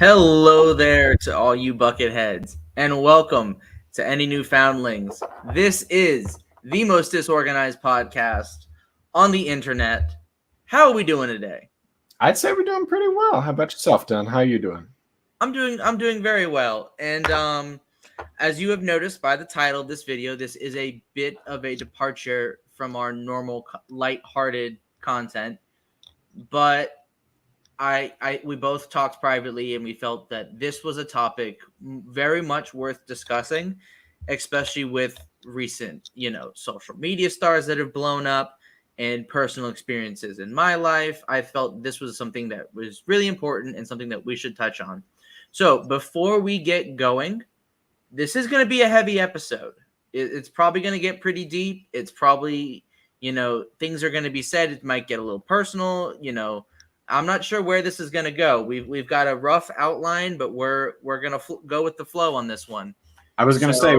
Hello there to all you bucketheads, and welcome to any newfoundlings. This is the most disorganized podcast on the internet. How are we doing today? I'd say we're doing pretty well. How about yourself, Don? How you doing? I'm doing very well. And as you have noticed by the title of this video, this is a bit of a departure from our normal light-hearted content, but we both talked privately and we felt that this was a topic very much worth discussing, especially with recent, social media stars that have blown up and personal experiences in my life. I felt this was something that was really important and something that we should touch on. So before we get going, this is going to be a heavy episode. It's probably going to get pretty deep. It's probably, things are going to be said. It might get a little personal, I'm not sure where this is going to go. We've got a rough outline, but we're going to go with the flow on this one. I was going to say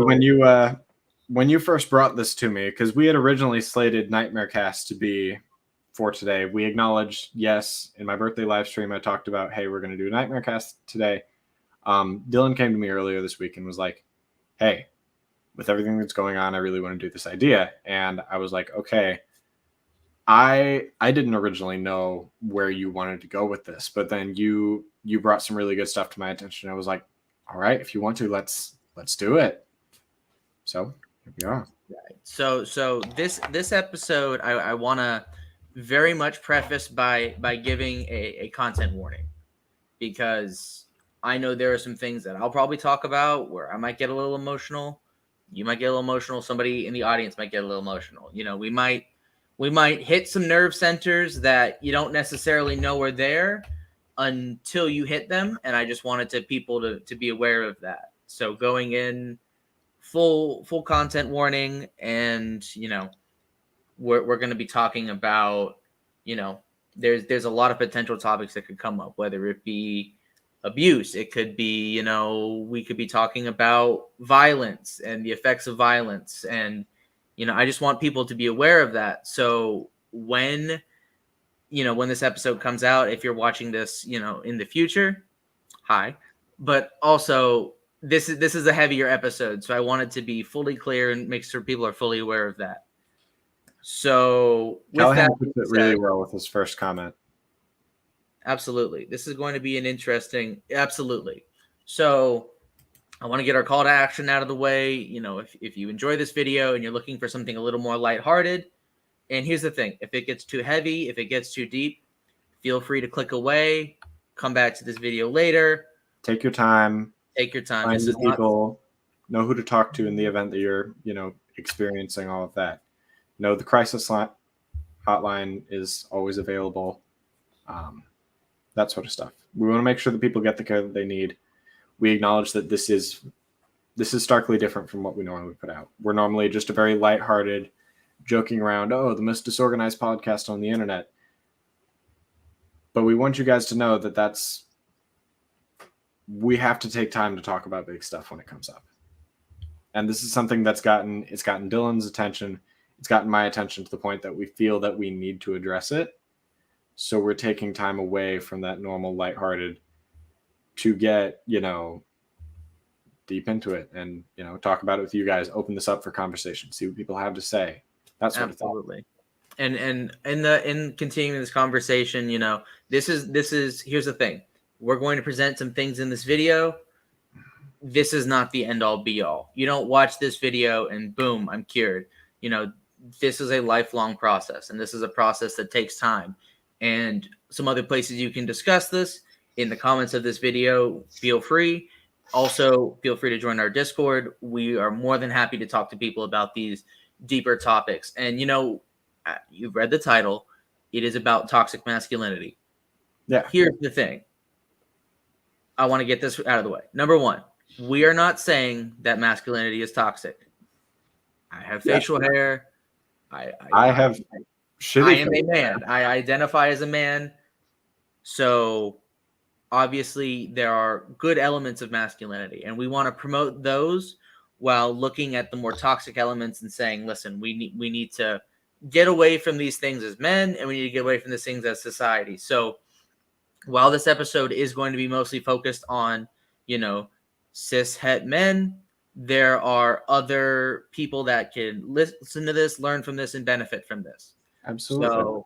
when you first brought this to me, because we had originally slated Nightmare Cast to be for today. We acknowledged, yes, in my birthday live stream, I talked about, hey, we're going to do Nightmare Cast today. Dylan came to me earlier this week and was like, hey, with everything that's going on, I really want to do this idea. And I was like, okay. I didn't originally know where you wanted to go with this, but then you brought some really good stuff to my attention. I was like, all right, if you want to, let's do it. So here we are. Right. So this episode, I want to very much preface by giving a content warning, because I know there are some things that I'll probably talk about where I might get a little emotional. You might get a little emotional. Somebody in the audience might get a little emotional. We might hit some nerve centers that you don't necessarily know are there until you hit them. And I just wanted people to be aware of that. So going in full content warning, and, we're going to be talking about, there's a lot of potential topics that could come up, whether it be abuse. It could be, we could be talking about violence and the effects of violence, and I just want people to be aware of that. So when this episode comes out, if you're watching this, in the future, hi. But also, this is a heavier episode, so I wanted to be fully clear and make sure people are fully aware of that. So Callahan puts it really well with his first comment. Absolutely. This is going to be an interesting, absolutely. So I want to get our call to action out of the way. If you enjoy this video and you're looking for something a little more lighthearted, and here's the thing, if it gets too heavy, if it gets too deep, feel free to click away, come back to this video later. Take your time. Find this is people, know who to talk to in the event that you're, experiencing all of that. The crisis hotline is always available. That sort of stuff. We want to make sure that people get the care that they need. We acknowledge that this is starkly different from what we normally put out. We're normally just a very lighthearted, joking around, the most disorganized podcast on the internet. But we want you guys to know that we have to take time to talk about big stuff when it comes up. And this is something it's gotten Dylan's attention. It's gotten my attention to the point that we feel that we need to address it. So we're taking time away from that normal lighthearted to get, deep into it and, talk about it with you guys, open this up for conversation, see what people have to say. That's absolutely. And in continuing this conversation, this is here's the thing. We're going to present some things in this video. This is not the end all be all. You don't watch this video and boom, I'm cured. This is a lifelong process, and this is a process that takes time. And some other places you can discuss this in the comments of this video, feel free. Also, feel free to join our Discord. We are more than happy to talk to people about these deeper topics. And, you've read the title. It is about toxic masculinity. Yeah. Here's the thing. I want to get this out of the way. Number one, we are not saying that masculinity is toxic. I have facial hair. I am a man. I identify as a man. So obviously there are good elements of masculinity, and we want to promote those while looking at the more toxic elements and saying, listen, we need to get away from these things as men, and we need to get away from these things as society. So while this episode is going to be mostly focused on, cis het men, there are other people that can listen to this, learn from this, and benefit from this. Absolutely. So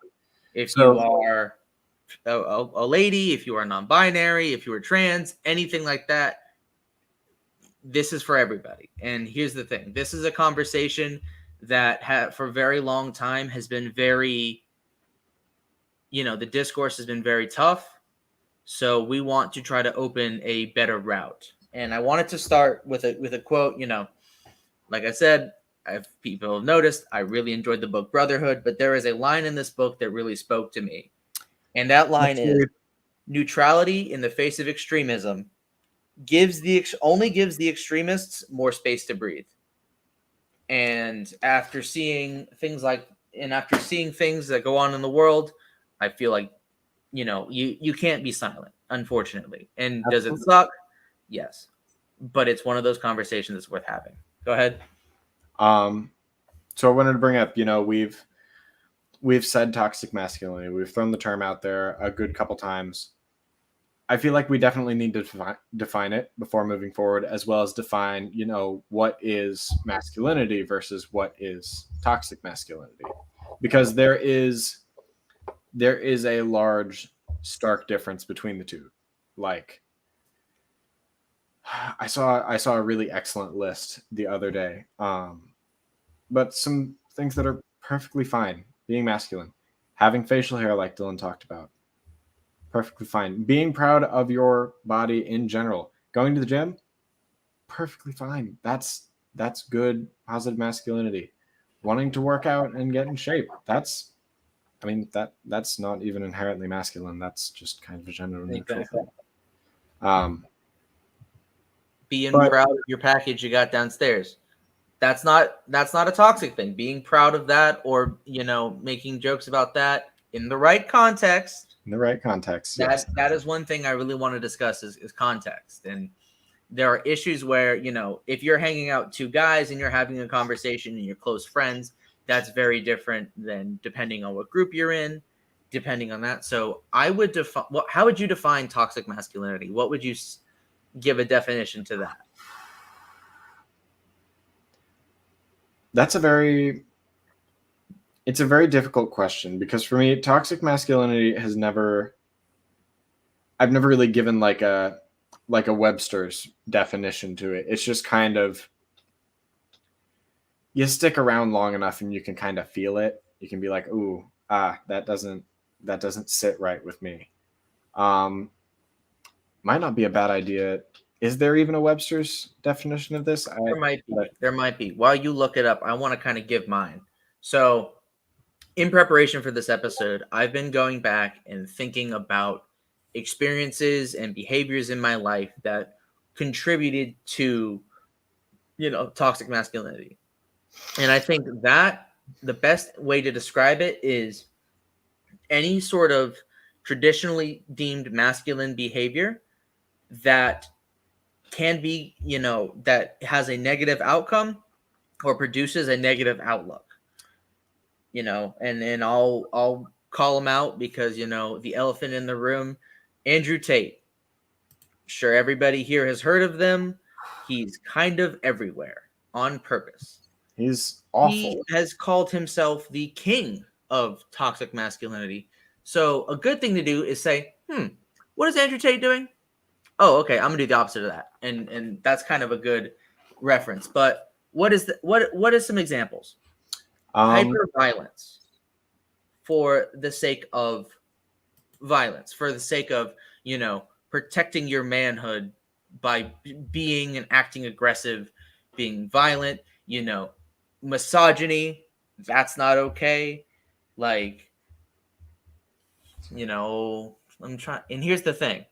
if you are a lady, if you are non-binary, if you are trans, anything like that, this is for everybody. And here's the thing. This is a conversation that for a very long time has been very, the discourse has been very tough. So we want to try to open a better route. And I wanted to start with a quote, like I said, if people have noticed, I really enjoyed the book Brotherhood, but there is a line in this book that really spoke to me. And that line is, neutrality in the face of extremism only gives the extremists more space to breathe. And after seeing things that go on in the world, I feel like, you can't be silent, unfortunately. And does it suck? Yes. But it's one of those conversations that's worth having. Go ahead. So I wanted to bring up, we've said toxic masculinity. We've thrown the term out there a good couple times. I feel like we definitely need to define it before moving forward, as well as define, what is masculinity versus what is toxic masculinity, because there is a large, stark difference between the two. Like, I saw a really excellent list the other day, but some things that are perfectly fine. Being masculine, having facial hair like Dylan talked about, perfectly fine. Being proud of your body in general, going to the gym, perfectly fine. That's good, positive masculinity. Wanting to work out and get in shape, that's not even inherently masculine. That's just kind of a gender neutral thing. Being proud of your package you got downstairs, that's not a toxic thing. Being proud of that, or making jokes about that in the right context. Yes. That is one thing I really want to discuss is context. And there are issues where, if you're hanging out two guys and you're having a conversation and you're close friends, that's very different than depending on what group you're in, depending on that. So I would define, how would you define toxic masculinity? What would you give a definition to that? It's a very difficult question, because for me, toxic masculinity I've never really given like a Webster's definition to it. It's just kind of, you stick around long enough and you can kind of feel it. You can be like, ooh, that doesn't sit right with me. Might not be a bad idea. Is there even a Webster's definition of this? There might be. While you look it up, I want to kind of give mine. So in preparation for this episode, I've been going back and thinking about experiences and behaviors in my life that contributed to, toxic masculinity. And I think that the best way to describe it is any sort of traditionally deemed masculine behavior that can be, that has a negative outcome or produces a negative outlook. And I'll call him out because, the elephant in the room, Andrew Tate. Sure, everybody here has heard of them. He's kind of everywhere on purpose. He's awful. He has called himself the king of toxic masculinity. So a good thing to do is say, what is Andrew Tate doing? Oh, okay, I'm gonna do the opposite of that. And that's kind of a good reference. But what is some examples? Hyper-violence for the sake of violence, for the sake of, protecting your manhood by being and acting aggressive, being violent, misogyny, that's not okay. Like, I'm trying, and here's the thing.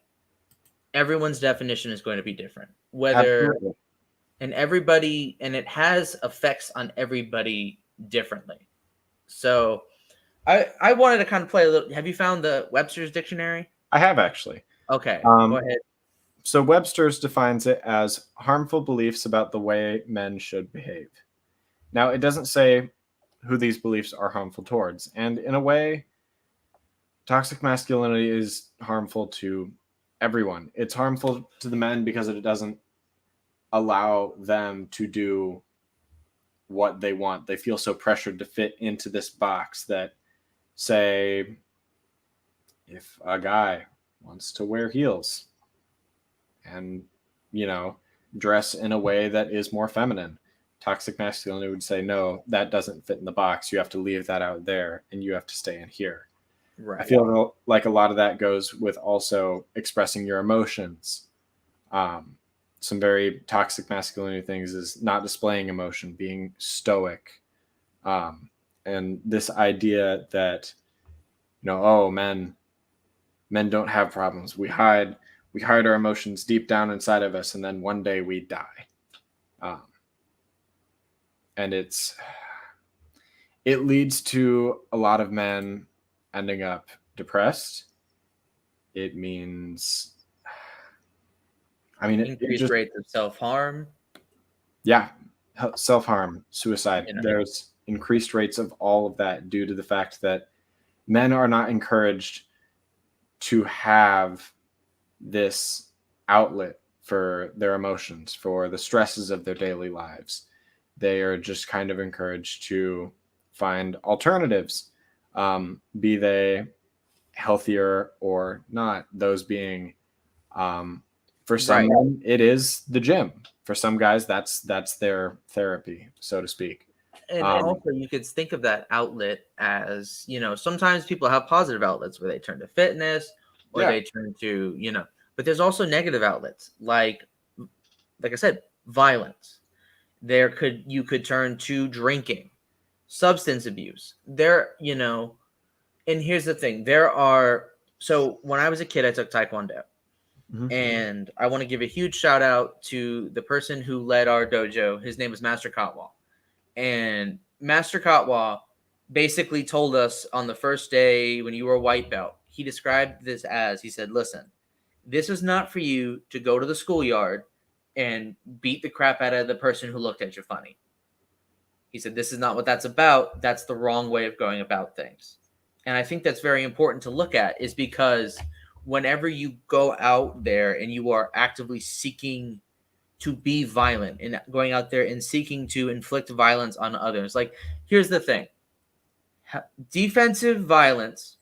Everyone's definition is going to be different. Absolutely. And it has effects on everybody differently. So I wanted to kind of play a little. Have you found the Webster's dictionary? I have, actually. Okay, go ahead. So Webster's defines it as harmful beliefs about the way men should behave. Now, it doesn't say who these beliefs are harmful towards. And in a way, toxic masculinity is harmful to everyone. It's harmful to the men because it doesn't allow them to do what they want. They feel so pressured to fit into this box that, say, if a guy wants to wear heels and, dress in a way that is more feminine, toxic masculinity would say, no, that doesn't fit in the box. You have to leave that out there and you have to stay in here. Right. I feel like a lot of that goes with also expressing your emotions. Some very toxic masculinity things is not displaying emotion, being stoic. And this idea that, men don't have problems. We hide our emotions deep down inside of us, and then one day we die. And it leads to a lot of men ending up depressed. It means, increased rates of self-harm. Yeah, self-harm, suicide. There's increased rates of all of that due to the fact that men are not encouraged to have this outlet for their emotions, for the stresses of their daily lives. They are just kind of encouraged to find alternatives, be they healthier or not. Those being, for some men, it is the gym. For some guys, that's their therapy, so to speak. And also, you could think of that outlet as, sometimes people have positive outlets where they turn to fitness or they turn to, but there's also negative outlets like I said, violence. You could turn to drinking, substance abuse. And here's the thing. So when I was a kid, I took Taekwondo. Mm-hmm. And I want to give a huge shout out to the person who led our dojo. His name was Master Katwa. And Master Katwa basically told us on the first day when you were a white belt, he described this as, he said, listen, this is not for you to go to the schoolyard and beat the crap out of the person who looked at you funny. He said, this is not what that's about. That's the wrong way of going about things. And I think that's very important to look at, is because whenever you go out there and you are actively seeking to be violent and going out there and seeking to inflict violence on others, like, here's the thing. Defensive violence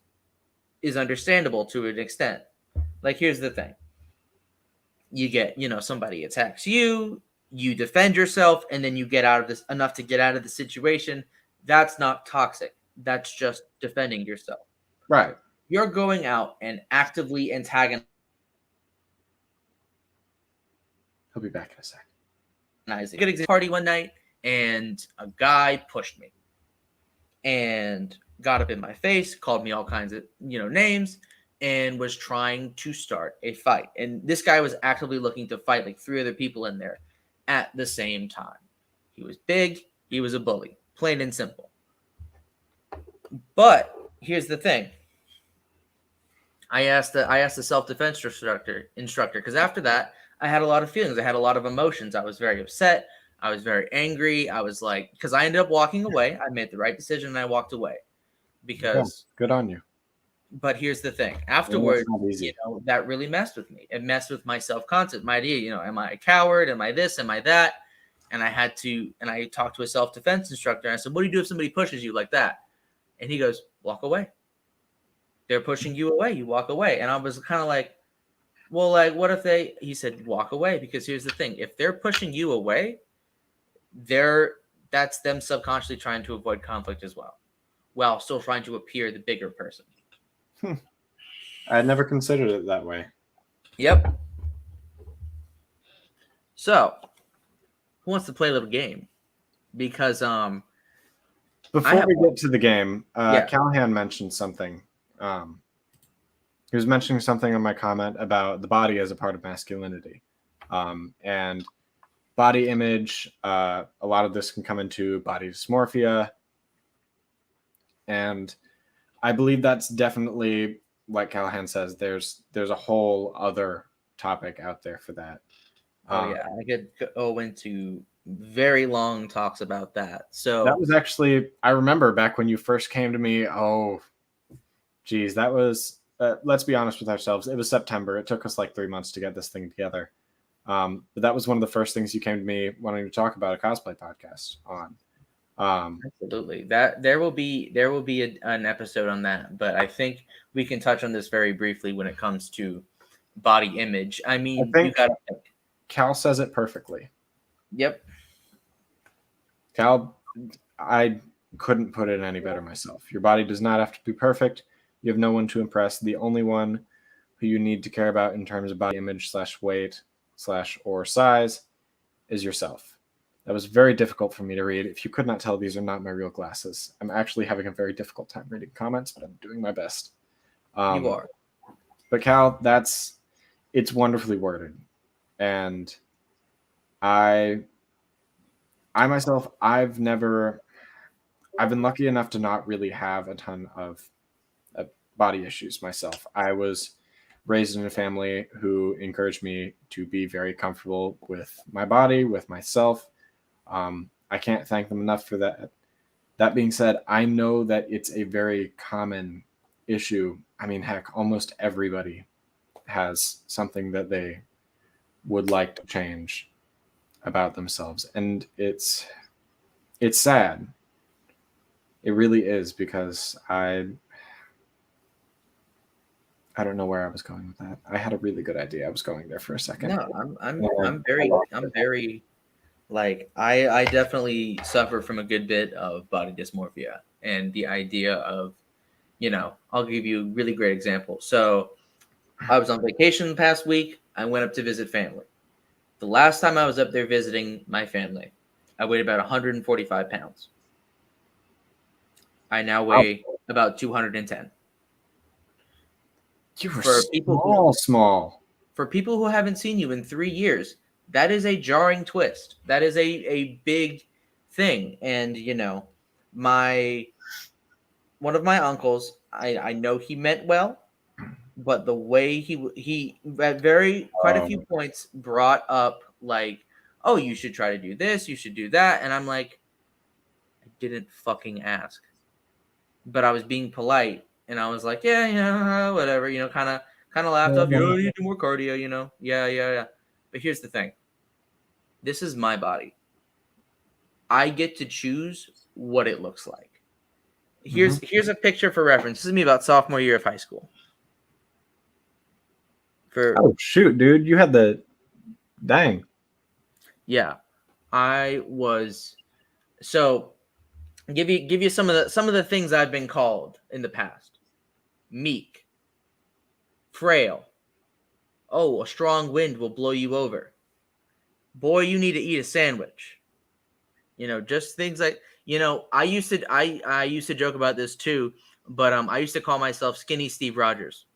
is understandable to an extent. Like, here's the thing. You get, somebody attacks you, you defend yourself, and then you get out of this enough to get out of the situation. That's not toxic. That's just defending yourself. Right. You're going out and actively antagonizing. He'll be back in a second. Good example, party one night, and a guy pushed me and got up in my face, called me all kinds of, names, and was trying to start a fight. And this guy was actively looking to fight like 3 other people in there at the same time. He was big. He was a bully, plain and simple. But here's the thing. I asked the self-defense instructor, because after that, I had a lot of feelings. I had a lot of emotions. I was very upset. I was very angry. I was like, because I ended up walking away. I made the right decision and I walked away. Because good on you. But here's the thing. Afterwards, that really messed with me. It messed with my self-concept, my idea, am I a coward? Am I this? Am I that? And I talked to a self-defense instructor. And I said, what do you do if somebody pushes you like that? And he goes, walk away. They're pushing you away. You walk away. And I was kind of like, well, like, what if he said, walk away? Because here's the thing. If they're pushing you away, that's them subconsciously trying to avoid conflict as well, while still trying to appear the bigger person. I had never considered it that way. Yep. So, who wants to play a little game? Because before we get to the game, Callahan mentioned something. He was mentioning something in my comment about the body as a part of masculinity, and body image. A lot of this can come into body dysmorphia, and I believe that's definitely, like Callahan says, there's a whole other topic out there for that. I could go into very long talks about that. So that was actually, I remember back when you first came to me, geez, that was, let's be honest with ourselves. It was September. It took us like 3 months to get this thing together. But that was one of the first things you came to me wanting to talk about a cosplay podcast on. Absolutely. That there will be an episode on that, but I think we can touch on this very briefly when it comes to body image. I mean, you got to think. Cal says it perfectly. Yep. Cal, I couldn't put it any better myself. Your body does not have to be perfect. You have no one to impress. The only one who you need to care about in terms of body image / weight / or size is yourself. That was very difficult for me to read. If you could not tell, these are not my real glasses. I'm actually having a very difficult time reading comments, but I'm doing my best. You are. But Cal, it's wonderfully worded. And I myself, I've been lucky enough to not really have a ton of body issues myself. I was raised in a family who encouraged me to be very comfortable with my body, with myself. I can't thank them enough for that. That being said, I know that it's a very common issue. I mean, heck, almost everybody has something that they would like to change about themselves. And it's sad. It really is, because I don't know where I was going with that. I had a really good idea. I was going there for a second. No, I'm very like I definitely suffer from a good bit of body dysmorphia, and the idea of, I'll give you a really great example. So I was on vacation the past week. I went up to visit family. The last time I was up there visiting my family, I weighed about 145 pounds. I now weigh about 210. You were small. For people who haven't seen you in 3 years, that is a jarring twist. That is a big thing. And, one of my uncles, I know he meant well, but the way he at quite a few points brought up, like, oh, you should try to do this, you should do that. And I'm like, I didn't fucking ask. But I was being polite, and I was like, yeah, whatever, kind of laughed off. You need to do more cardio, yeah. But here's the thing. This is my body. I get to choose what it looks like. Here's a picture for reference. This is me about sophomore year of high school. Oh shoot, dude! You had dang. Yeah, I was. So, give you some of the things I've been called in the past: meek, frail. Oh, a strong wind will blow you over. Boy, you need to eat a sandwich. Just things like, I used to joke about this too, but I used to call myself Skinny Steve Rogers.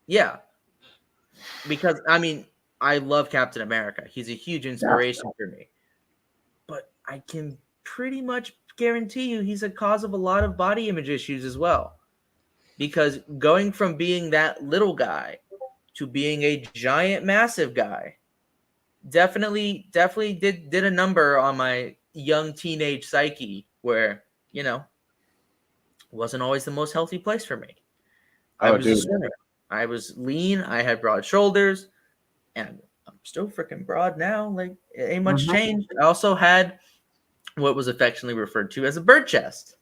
Yeah. Because I love Captain America. He's a huge inspiration for me. But I can pretty much guarantee you he's a cause of a lot of body image issues as well. Because going from being that little guy to being a giant, massive guy definitely did a number on my young teenage psyche, where wasn't always the most healthy place for me. I was a swimmer. I was lean. I had broad shoulders, and I'm still freaking broad now. Like, it ain't much changed. I also had what was affectionately referred to as a bird chest,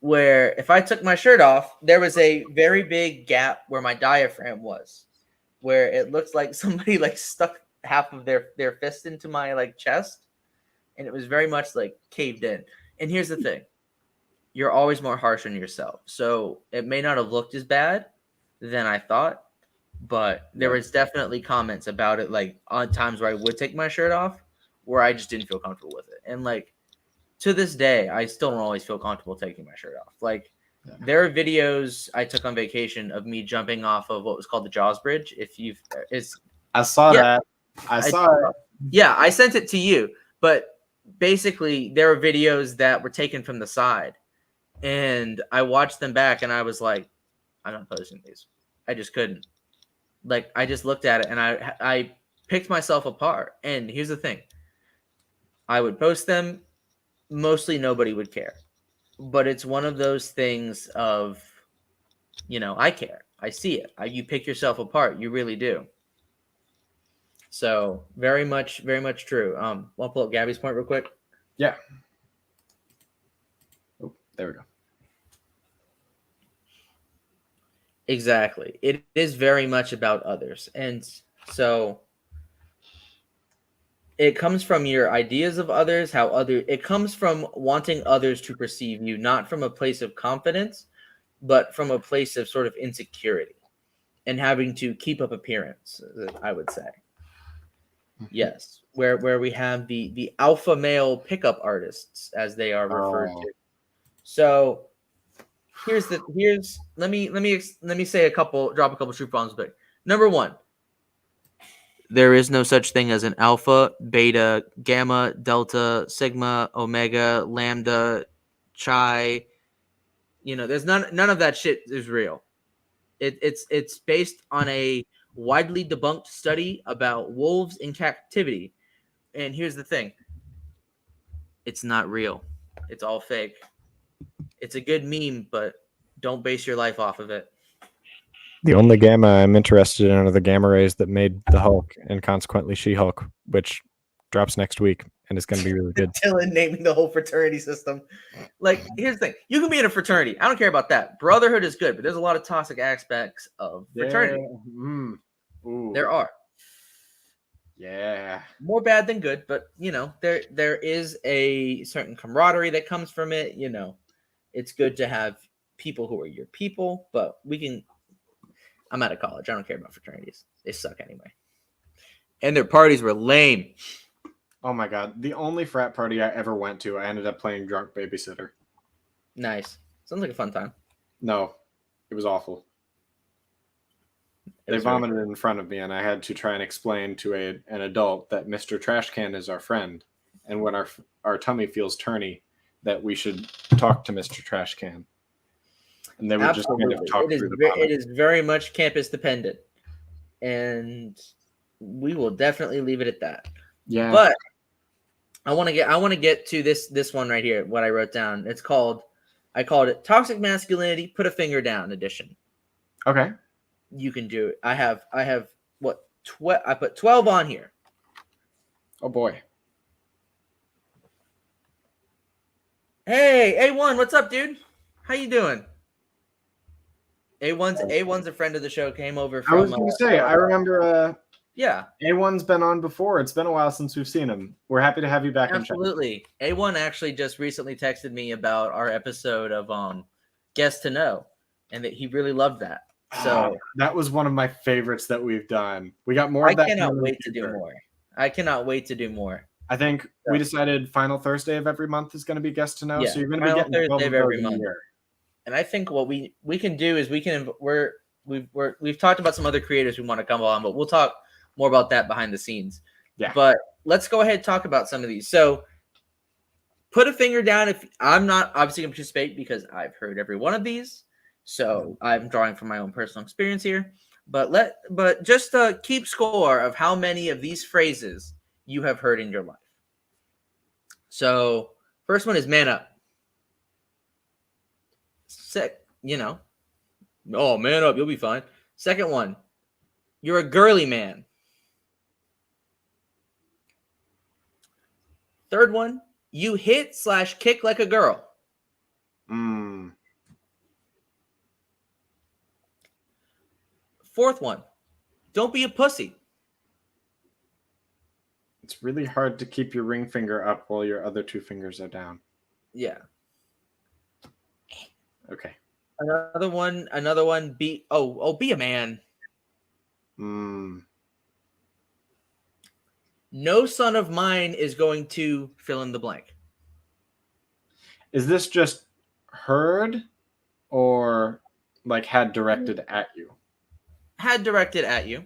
where if I took my shirt off, there was a very big gap where my diaphragm was, where it looks like somebody like stuck half of their fist into my like chest, and it was very much like caved in. And here's the thing. You're always more harsh on yourself. So it may not have looked as bad than I thought, but there was definitely comments about it, like on times where I would take my shirt off, where I just didn't feel comfortable with it. And like, to this day, I still don't always feel comfortable taking my shirt off. Like, there are videos I took on vacation of me jumping off of what was called the Jaws Bridge. I saw that. I saw it. Yeah, I sent it to you. But basically, there were videos that were taken from the side. And I watched them back, and I was like, I'm not posting these. I just couldn't. Like, I just looked at it, and I picked myself apart. And here's the thing. I would post them. Mostly nobody would care. but it's one of those things of, I care. I see it. You pick yourself apart. You really do. So very much true. I'll pull up Gabby's point real quick. Yeah. Oh, there we go. Exactly. It is very much about others. And so it comes from your ideas of others, it comes from wanting others to perceive you, not from a place of confidence, but from a place of sort of insecurity and having to keep up appearance, I would say. Yes, where we have the alpha male pickup artists, as they are referred to. So let me say drop a couple truth bombs. But number one, there is no such thing as an alpha, beta, gamma, delta, sigma, omega, lambda, chi. There's none of that shit is real. It's based on a widely debunked study about wolves in captivity. And here's the thing. It's not real. It's all fake. It's a good meme, but don't base your life off of it. The only gamma I'm interested in are the gamma rays that made the Hulk and consequently She-Hulk, which drops next week and is going to be really good. Dylan naming the whole fraternity system. Like, here's the thing. You can be in a fraternity. I don't care about that. Brotherhood is good, but there's a lot of toxic aspects of fraternity. Yeah. There are. Yeah. More bad than good, but, there is a certain camaraderie that comes from it. It's good to have people who are your people, but I'm out of college. I don't care about fraternities. They suck anyway. And their parties were lame. Oh my god. The only frat party I ever went to, I ended up playing drunk babysitter. Nice. Sounds like a fun time. No. It was awful. They vomited in front of me, and I had to try and explain to an adult that Mr. Trashcan is our friend, and when our tummy feels turny, that we should talk to Mr. Trashcan. And they would Absolutely. just kind of talk through the vomit. It is very much campus dependent, and we will definitely leave it at that. Yeah. But I want to get to this one right here. What I wrote down. I called it Toxic Masculinity Put a Finger Down edition. Okay. You can do it. I have what? I put 12 on here. Oh boy. Hey, A1, what's up, dude? How you doing? A1's a friend of the show. Came over from. I was going to say, I remember. Yeah. A1's been on before. It's been a while since we've seen him. We're happy to have you back. Absolutely. A1 actually just recently texted me about our episode of Guest to Know, and that he really loved that. So that was one of my favorites that we've done. We got more of that. I cannot wait to do more. I think we decided final Thursday of every month is going to be Guest to Know. Yeah, so you're going to be getting Thursday of every month. Year. And I think what we can do is we've talked about some other creators we want to come on, but we'll talk more about that behind the scenes. Yeah. But let's go ahead and talk about some of these. So put a finger down if I'm not obviously going to participate because I've heard every one of these. So I'm drawing from my own personal experience here. But just keep score of how many of these phrases you have heard in your life. So first one is man up. Oh, man up, you'll be fine. Second one, you're a girly man. Third one, you hit/kick like a girl. Fourth one, don't be a pussy. It's really hard to keep your ring finger up while your other two fingers are down. Yeah. Okay. Another one, be a man. No son of mine is going to fill in the blank. Is this just heard or like had directed at you? Had directed at you.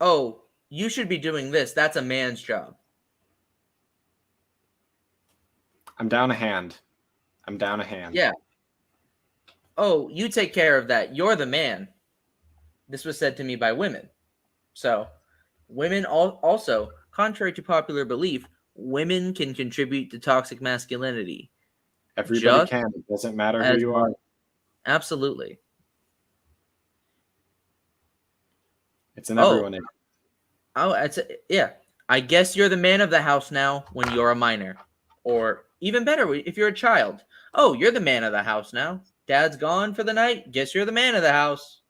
Oh, you should be doing this. That's a man's job. I'm down a hand. Yeah. Oh, you take care of that. You're the man. This was said to me by women. So, women also, contrary to popular belief, women can contribute to toxic masculinity. Everybody Just can. It doesn't matter who as you are. well. Absolutely. It's in everyone. Yeah. I guess you're the man of the house now when you're a minor. Or even better, if you're a child. Oh, you're the man of the house now. Dad's gone for the night. Guess you're the man of the house.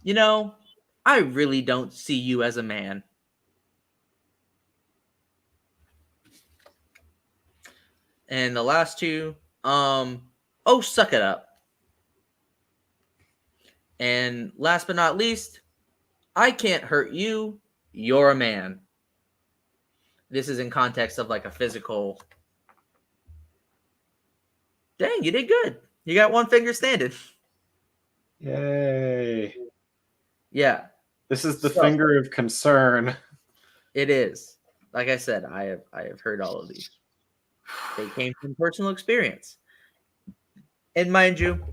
You know, I really don't see you as a man. And the last two, oh, suck it up. And last but not least, I can't hurt you. You're a man. This is in context of like a physical. Dang, you did good. You got one finger standing. Yay. Yeah. This is the finger of concern. It is. Like I said, I have heard all of these. They came from personal experience. And mind you,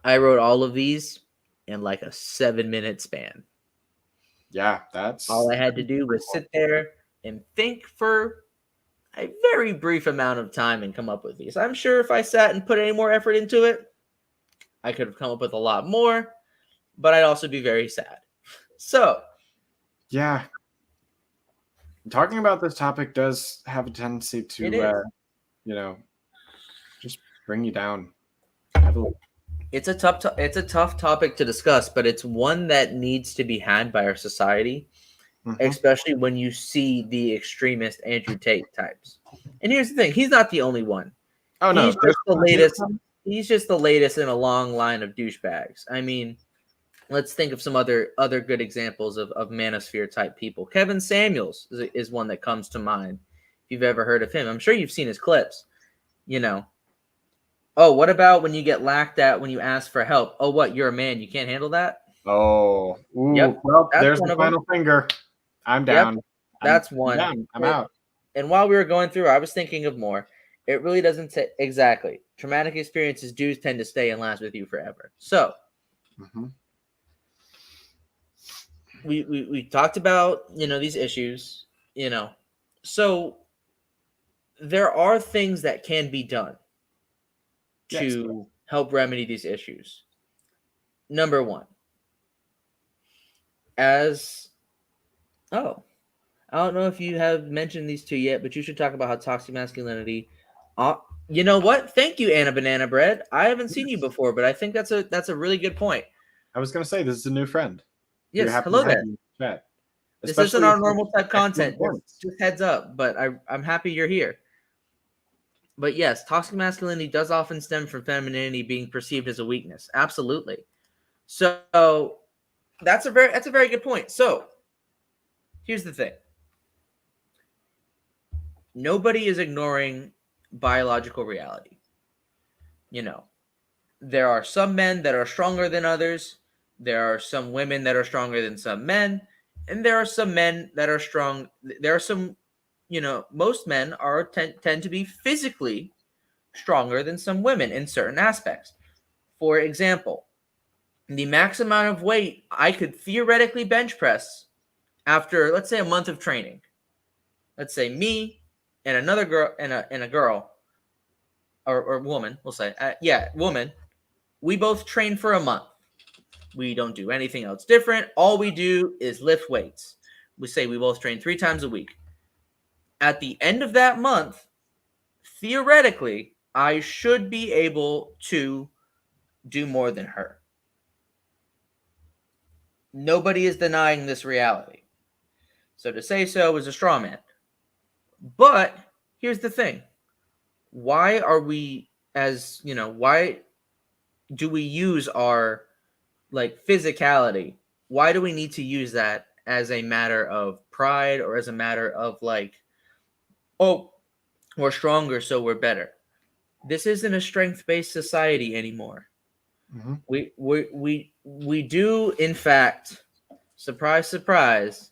I wrote all of these in like a 7-minute span. Yeah, that's all I had to do was sit there and think for a very brief amount of time and come up with these. I'm sure if I sat and put any more effort into it, I could have come up with a lot more, but I'd also be very sad. So, yeah. Talking about this topic does have a tendency to, just bring you down heavily. It's a tough topic to discuss, but it's one that needs to be had by our society, especially when you see the extremist Andrew Tate types. And here's the thing: he's not the only one. Oh no, he's just the latest. He's just the latest in a long line of douchebags. I mean, let's think of some other good examples of manosphere type people. Kevin Samuels is one that comes to mind. If you've ever heard of him, I'm sure you've seen his clips. You know. Oh, what about when you get laughed at when you ask for help? Oh, what? You're a man. You can't handle that? Oh. Ooh, yep. Well, there's the final finger. I'm down. Yep. That's one. I'm out. And while we were going through, I was thinking of more. It really doesn't say exactly. Traumatic experiences do tend to stay and last with you forever. So we talked about, these issues, so there are things that can be done to help remedy these issues. Number one, I don't know if you have mentioned these two yet, but you should talk about how toxic masculinity. You know what? Thank you, Anna Banana Bread. I haven't seen you before, but I think that's a really good point. I was going to say this is a new friend. Yes, hello there. Chat. This isn't our normal type content. Just heads up, but I'm happy you're here. But yes, toxic masculinity does often stem from femininity being perceived as a weakness. Absolutely. So that's a very good point. So here's the thing. Nobody is ignoring biological reality. There are some men that are stronger than others. There are some women that are stronger than some men. And there are some men that are strong. There are some, most men tend to be physically stronger than some women in certain aspects. For example, the max amount of weight I could theoretically bench press after, let's say, a month of training. Let's say me and another girl and a girl or woman, we'll say, woman. We both train for a month. We don't do anything else different. All we do is lift weights. We say we both train 3 times a week. At the end of that month, theoretically, I should be able to do more than her. Nobody is denying this reality. So to say so is a straw man. But here's the thing. Why are we, why do we use our physicality? Why do we need to use that as a matter of pride or as a matter of we're stronger, so we're better? This isn't a strength-based society anymore. We do, in fact, surprise, surprise,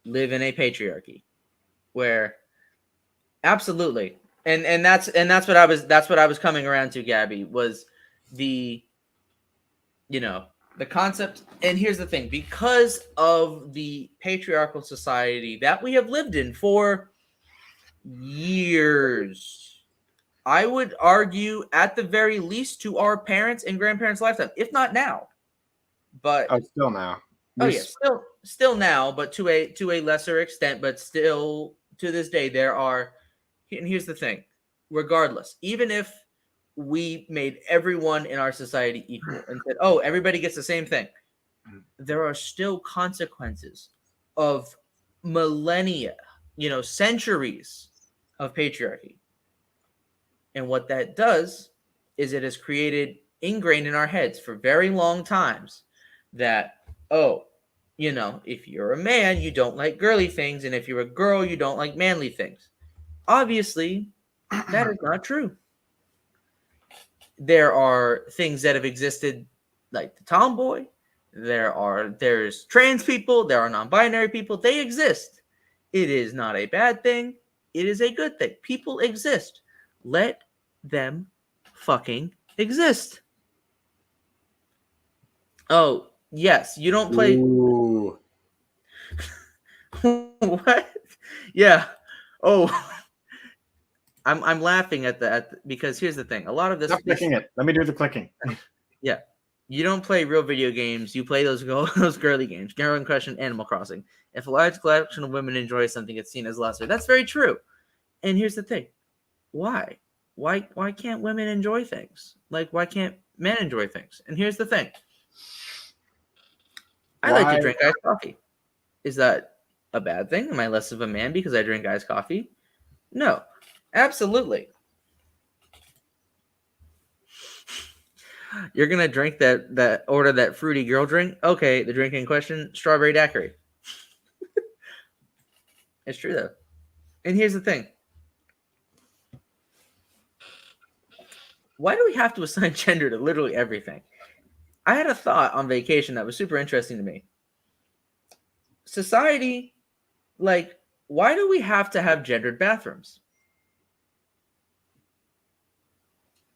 live in a patriarchy where absolutely. And that's what I was coming around to, Gabby, was the The concept, and here's the thing, because of the patriarchal society that we have lived in for years, I would argue at the very least to our parents and grandparents' lifetime, if not now. But still now. Still now, but to a lesser extent, but still to this day, there are, and here's the thing, regardless, even if we made everyone in our society equal and said, oh, everybody gets the same thing, there are still consequences of millennia, centuries of patriarchy. And what that does is it has created ingrained in our heads for very long times that, oh, if you're a man, you don't like girly things. And if you're a girl, you don't like manly things. Obviously, that is not true. There are things that have existed like the tomboy. There's trans people. There are non-binary people. They exist. It is not a bad thing. It is a good thing. People exist. Let them fucking exist. Oh, yes. You don't play. Ooh. What? Yeah. Oh. I'm laughing at the because here's the thing. A lot of this. Stop clicking it. Let me do the clicking. Yeah. You don't play real video games. You play those girly games. Girl Crush and Animal Crossing. If a large collection of women enjoy something, it's seen as lesser. That's very true. And here's the thing. Why? Why can't women enjoy things? Like, why can't men enjoy things? And here's the thing. I like to drink iced coffee. Is that a bad thing? Am I less of a man because I drink iced coffee? No. Absolutely. You're gonna drink that order that fruity girl drink? Okay, the drink in question, strawberry daiquiri. It's true though. And here's the thing. Why do we have to assign gender to literally everything? I had a thought on vacation that was super interesting to me. Society, like, why do we have to have gendered bathrooms?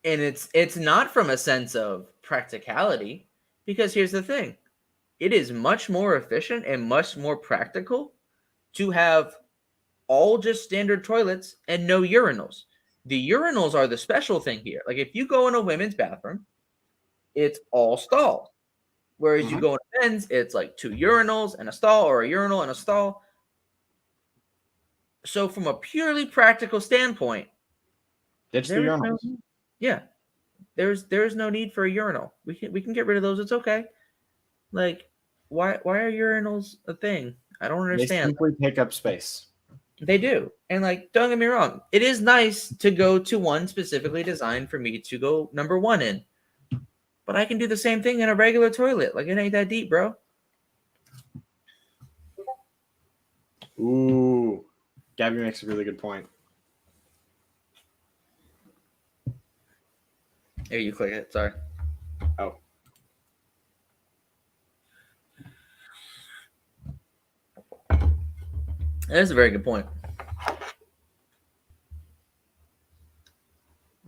And it's not from a sense of practicality, because here's the thing. It is much more efficient and much more practical to have all just standard toilets and no urinals. The urinals are the special thing here. Like if you go in a women's bathroom, it's all stalls. Whereas you go in a men's, it's like 2 urinals and a stall, or a urinal and a stall. So from a purely practical standpoint, ditch the urinals. There's no need for a urinal. We can get rid of those. It's okay. Like, why are urinals a thing? I don't understand. They simply take up space. They do. And like, don't get me wrong. It is nice to go to one specifically designed for me to go number 1 in. But I can do the same thing in a regular toilet. Like, it ain't that deep, bro. Ooh. Gabby makes a really good point. Here, you click it. Sorry. Oh. That's a very good point.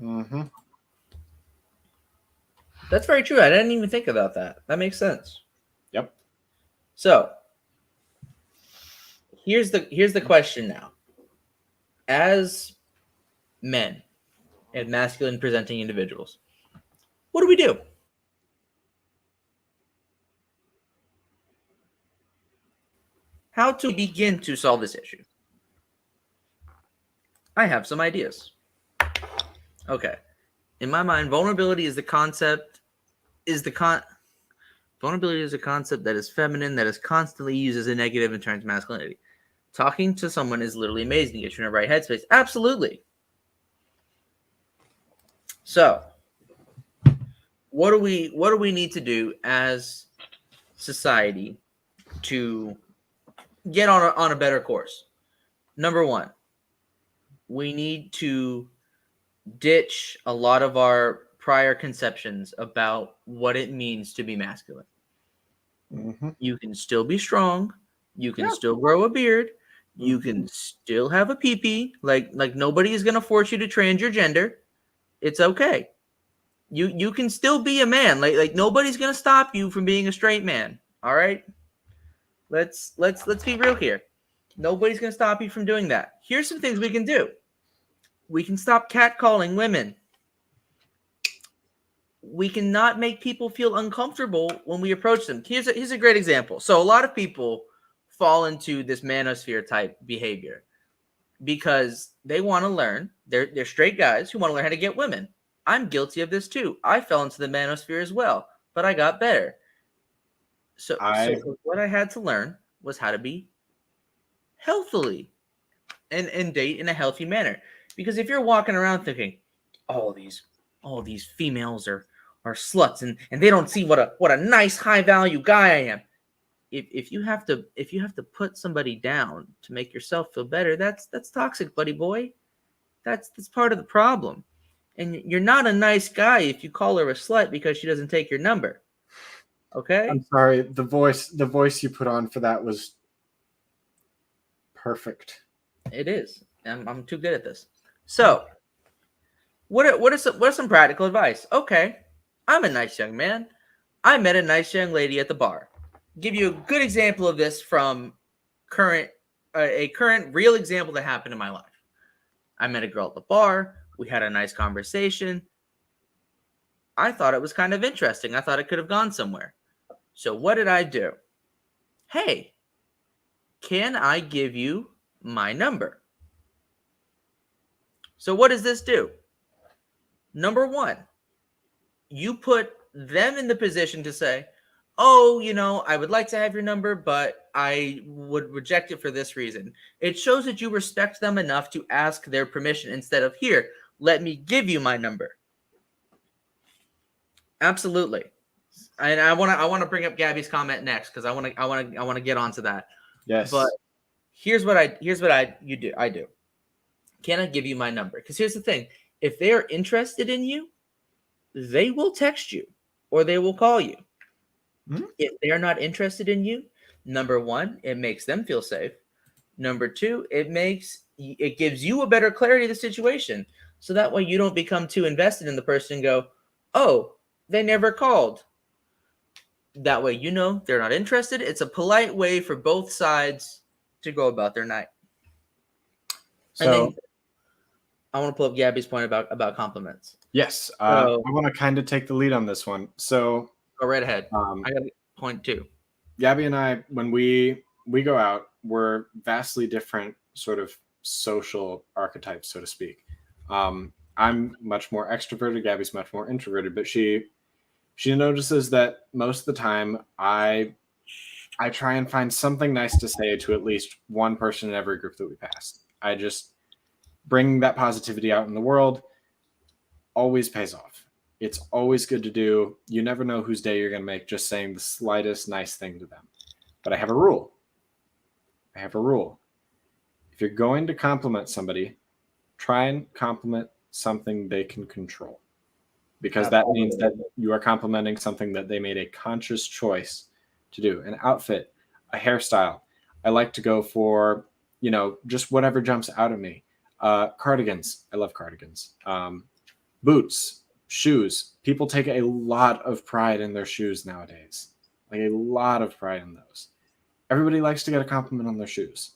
Mm-hmm. That's very true. I didn't even think about that. That makes sense. Yep. So, here's the question now. As men and masculine presenting individuals, what do we do? How to begin to solve this issue? I have some ideas. Okay. In my mind, vulnerability is a concept that is feminine, that is constantly used as a negative in terms of masculinity. Talking to someone is literally amazing to get you in the right headspace. Absolutely. So, what do we need to do as society to get on a better course? Number 1, we need to ditch a lot of our prior conceptions about what it means to be masculine. Mm-hmm. You can still be strong. You can still grow a beard. You can still have a pee-pee. Like nobody is going to force you to trans your gender. It's okay. You can still be a man. Like nobody's gonna stop you from being a straight man. All right. Let's be real here. Nobody's gonna stop you from doing that. Here's some things we can do. We can stop catcalling women. We cannot make people feel uncomfortable when we approach them. Here's a great example. So a lot of people fall into this manosphere type behavior because they want to learn. They're straight guys who want to learn how to get women. I'm guilty of this too. I fell into the manosphere as well, but I got better. So what I had to learn was how to be healthily and date in a healthy manner. Because if you're walking around thinking, all these females are sluts and they don't see what a nice high value guy I am. If you have to put somebody down to make yourself feel better, that's toxic, buddy boy. That's part of the problem. And you're not a nice guy if you call her a slut because she doesn't take your number. Okay? I'm sorry. The voice you put on for that was perfect. It is. I'm too good at this. So, what are some practical advice? Okay, I'm a nice young man. I met a nice young lady at the bar. Give you a good example of this from a current real example that happened in my life. I met a girl at the bar. We had a nice conversation. I thought it was kind of interesting. I thought it could have gone somewhere. So what did I do? Hey, can I give you my number? So what does this do? Number one, you put them in the position to say, oh, I would like to have your number, but I would reject it for this reason. It shows that you respect them enough to ask their permission instead of, here, let me give you my number. Absolutely. And I want to bring up Gabby's comment next because I want to get onto that. Yes. But here's what I do. Can I give you my number? Because here's the thing. If they are interested in you, they will text you or they will call you. Mm-hmm. If they are not interested in you, number one, it makes them feel safe. Number two, it gives you a better clarity of the situation. So that way you don't become too invested in the person and go, oh, they never called. That way they're not interested. It's a polite way for both sides to go about their night. So I want to pull up Gabby's point about compliments. Yes. I want to kind of take the lead on this one. So go right ahead. I got point two. Gabby and I, when we go out, we're vastly different sort of social archetypes, so to speak. I'm much more extroverted. Gabby's much more introverted, but she notices that most of the time I try and find something nice to say to at least one person in every group that we pass. I just bring that positivity out in the world. Always pays off. It's always good to do. You never know whose day you're going to make just saying the slightest nice thing to them. But I have a rule. If you're going to compliment somebody, try and compliment something they can control. Because that means that you are complimenting something that they made a conscious choice to do. An outfit, a hairstyle. I like to go for, just whatever jumps out at me. Cardigans. I love cardigans. Boots, shoes. People take a lot of pride in their shoes nowadays. Like a lot of pride in those. Everybody likes to get a compliment on their shoes.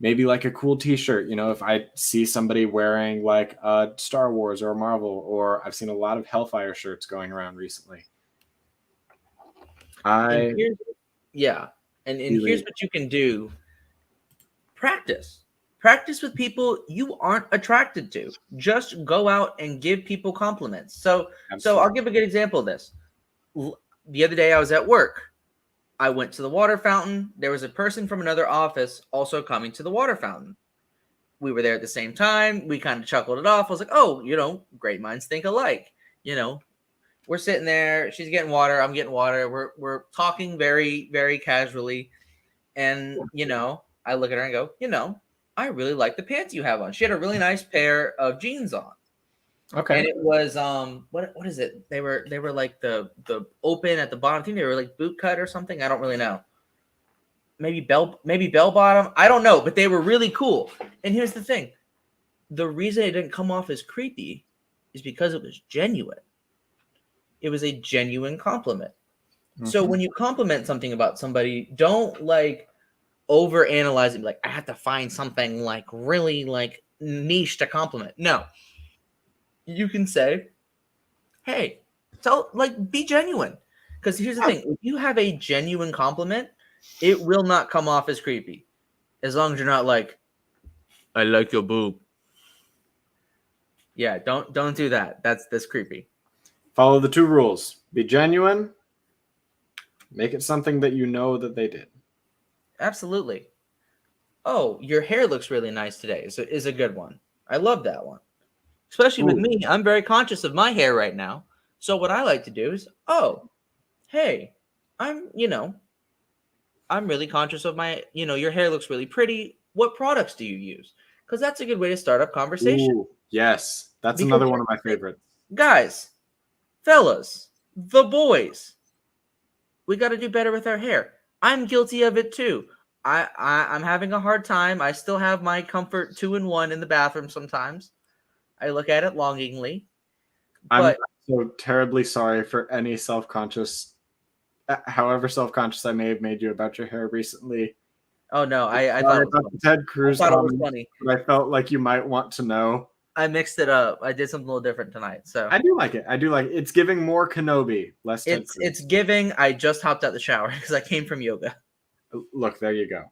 Maybe like a cool t-shirt. If I see somebody wearing like a Star Wars or a Marvel, or I've seen a lot of Hellfire shirts going around recently. Here's what you can do. Practice with people you aren't attracted to. Just go out and give people compliments. So I'll give a good example of this. The other day I was at work. I went to the water fountain. There was a person from another office also coming to the water fountain. We were there at the same time. We kind of chuckled it off. I was like, oh, great minds think alike. We're sitting there. She's getting water. I'm getting water. We're talking very, very casually. And, I look at her and go, I really like the pants you have on. She had a really nice pair of jeans on. Okay. And it was what is it? They were like the open at the bottom. I think they were like boot cut or something. I don't really know. Maybe bell bottom. I don't know, but they were really cool. And here's the thing. The reason it didn't come off as creepy is because it was genuine. It was a genuine compliment. Mm-hmm. So when you compliment something about somebody, don't like overanalyze it. Like, I have to find something like really like niche to compliment. No, you can say, hey, be genuine. Because here's the thing: if you have a genuine compliment, it will not come off as creepy, as long as you're not like, I like your boob. Yeah, don't do that. That's creepy. Follow the 2 rules: be genuine, make it something that you know that they did. Absolutely. Oh, your hair looks really nice today. Is a good one. I love that one. Especially with me, I'm very conscious of my hair right now. So what I like to do is, oh, hey, I'm really conscious of my, your hair looks really pretty. What products do you use? Because that's a good way to start up conversation. Ooh, yes, that's Because another one of my favorites. Guys, fellas, the boys, we got to do better with our hair. I'm guilty of it too. I'm having a hard time. I still have my Comfort 2-in-1 in the bathroom sometimes. I look at it longingly. But I'm so terribly sorry for any however self-conscious I may have made you about your hair recently. oh no, I thought it was funny. Ted Cruz I thought it was comment, funny. but I felt like you might want to know. I mixed it up. I did something a little different tonight. So I do like it. It's giving more Kenobi, less Ted Cruz. It's giving. I just hopped out the shower because I came from yoga. Look, there you go.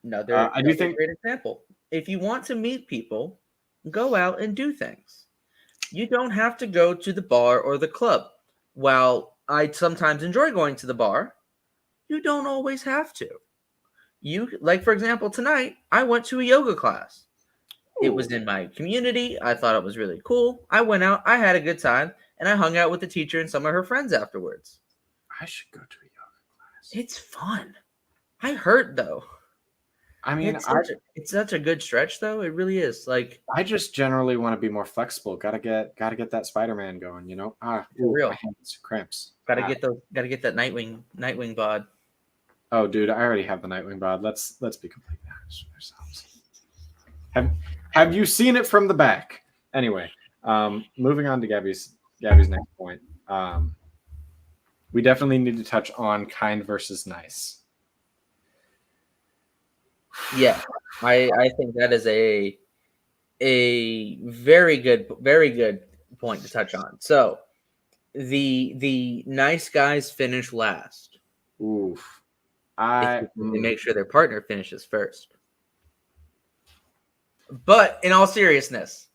No, I do think a great example. If you want to meet people, go out and do things. You don't have to go to the bar or the club. While I sometimes enjoy going to the bar, you don't always have to. For example, tonight I went to a yoga class. It was in my community. I thought it was really cool. I went out, I had a good time, and I hung out with the teacher and some of her friends afterwards. I should go to a yoga class. It's fun. I hurt though. I mean, it's such a good stretch though. It really is. Like, I just generally want to be more flexible. Gotta get that Spider-Man going, you know? For real. My hands, cramps. Gotta get that Nightwing bod. Oh, dude, I already have the Nightwing bod. Let's be completely honest with ourselves. Have you seen it from the back? Anyway, moving on to Gabby's next point. We definitely need to touch on kind versus nice. Yeah, I think that is a very good point to touch on. So the nice guys finish last. Oof. They make sure their partner finishes first. But in all seriousness,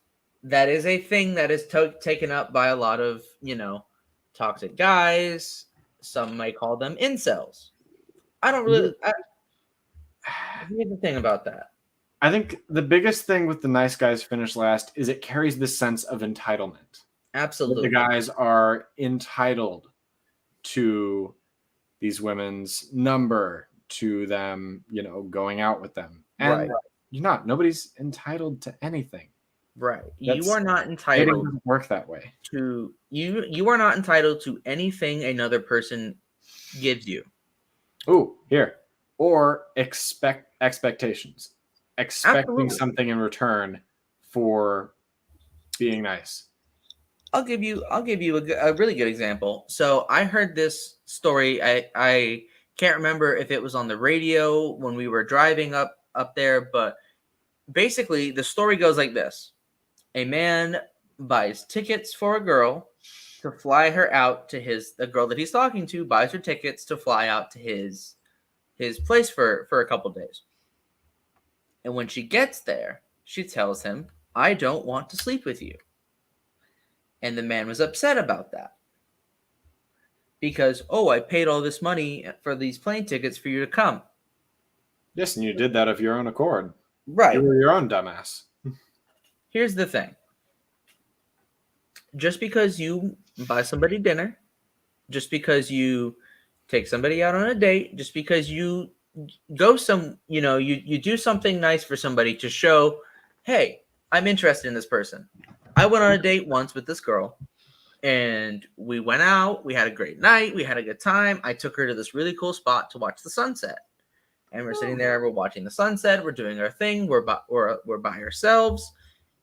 that is a thing that is taken up by a lot of, toxic guys. Some might call them incels. I don't really. Here's the thing about that. I think the biggest thing with the nice guys finish last is it carries this sense of entitlement. Absolutely. The guys are entitled to these women's number, to them, going out with them. And you're not. Nobody's entitled to anything. Right. You are not entitled. It doesn't work that way. You are not entitled to anything another person gives you. Oh, here. Or expectations. Expecting something in return for being nice. I'll give you a really good example. So I heard this story. I can't remember if it was on the radio when we were driving up there, but basically the story goes like this. A man buys tickets for a girl to fly her out to the girl that he's talking to buys her tickets to fly out to his place for a couple days. And when she gets there, she tells him, I don't want to sleep with you. And the man was upset about that. Because, I paid all this money for these plane tickets for you to come. Yes, and you did that of your own accord. Right. You were your own dumbass. Here's the thing. Just because you buy somebody dinner, just because you take somebody out on a date, just because you go you do something nice for somebody to show, hey, I'm interested in this person. I went on a date once with this girl and we went out. We had a great night. We had a good time. I took her to this really cool spot to watch the sunset. And we're sitting there. We're watching the sunset. We're doing our thing. We're by ourselves.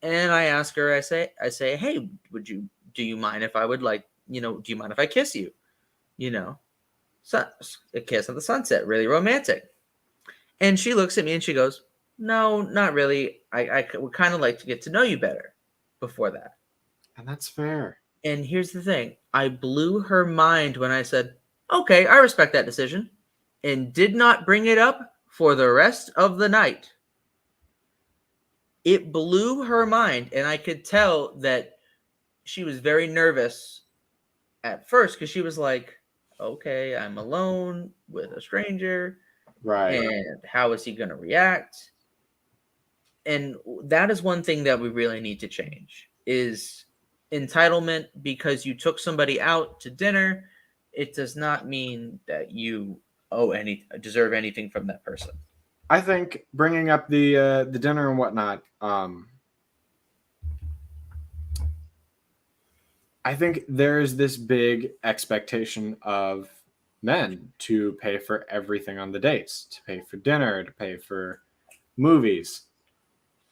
And I ask her, I say, hey, do you mind if I would like, do you mind if I kiss you? A kiss at the sunset, really romantic. And she looks at me and she goes, no, not really. I would kind of like to get to know you better before that. And that's fair. And here's the thing. I blew her mind when I said, okay, I respect that decision, and did not bring it up for the rest of the night. It blew her mind, and I could tell that she was very nervous at first because she was like, okay, I'm alone with a stranger. Right. And how is he going to react? And that is one thing that we really need to change is entitlement. Because you took somebody out to dinner, it does not mean that you deserve anything from that person. I think bringing up the dinner and whatnot, I think there's this big expectation of men to pay for everything on the dates, to pay for dinner, to pay for movies.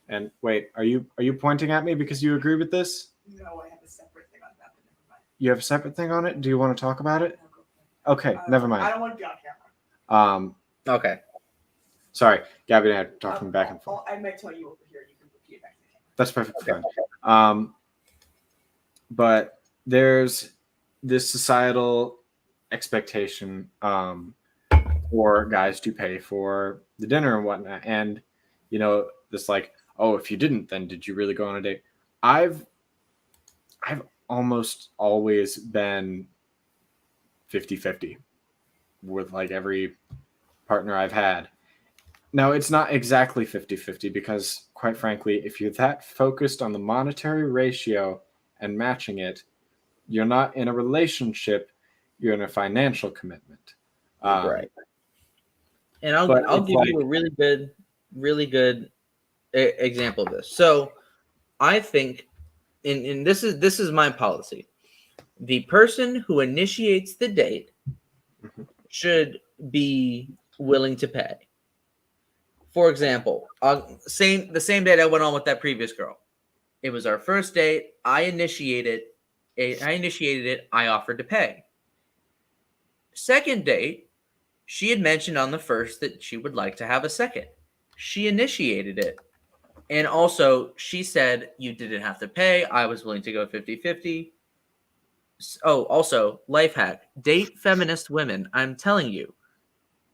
And wait, are you pointing at me because you agree with this? No, I have a separate thing on that. But never mind. You have a separate thing on it? Do you want to talk about it? Okay, never mind. I don't want to be on camera. Okay. Sorry, Gabby and I are talking back and forth. I might tell you over here. You can repeat it back to the camera. That's perfectly fine. But there's this societal expectation for guys to pay for the dinner and whatnot. And, this like, oh, if you didn't, then did you really go on a date? I've almost always been 50-50 with like every partner I've had. Now, it's not exactly 50-50 because, quite frankly, if you're that focused on the monetary ratio and matching it, you're not in a relationship, you're in a financial commitment. Right. And I'll give you a really good example of this. So I think, and this is my policy. The person who initiates the date should be willing to pay. For example, the same date I went on with that previous girl. It was our first date. I initiated it. I offered to pay. Second date, she had mentioned on the first that she would like to have a second. She initiated it. And also, she said you didn't have to pay. I was willing to go 50-50. Oh, also, life hack. Date feminist women. I'm telling you.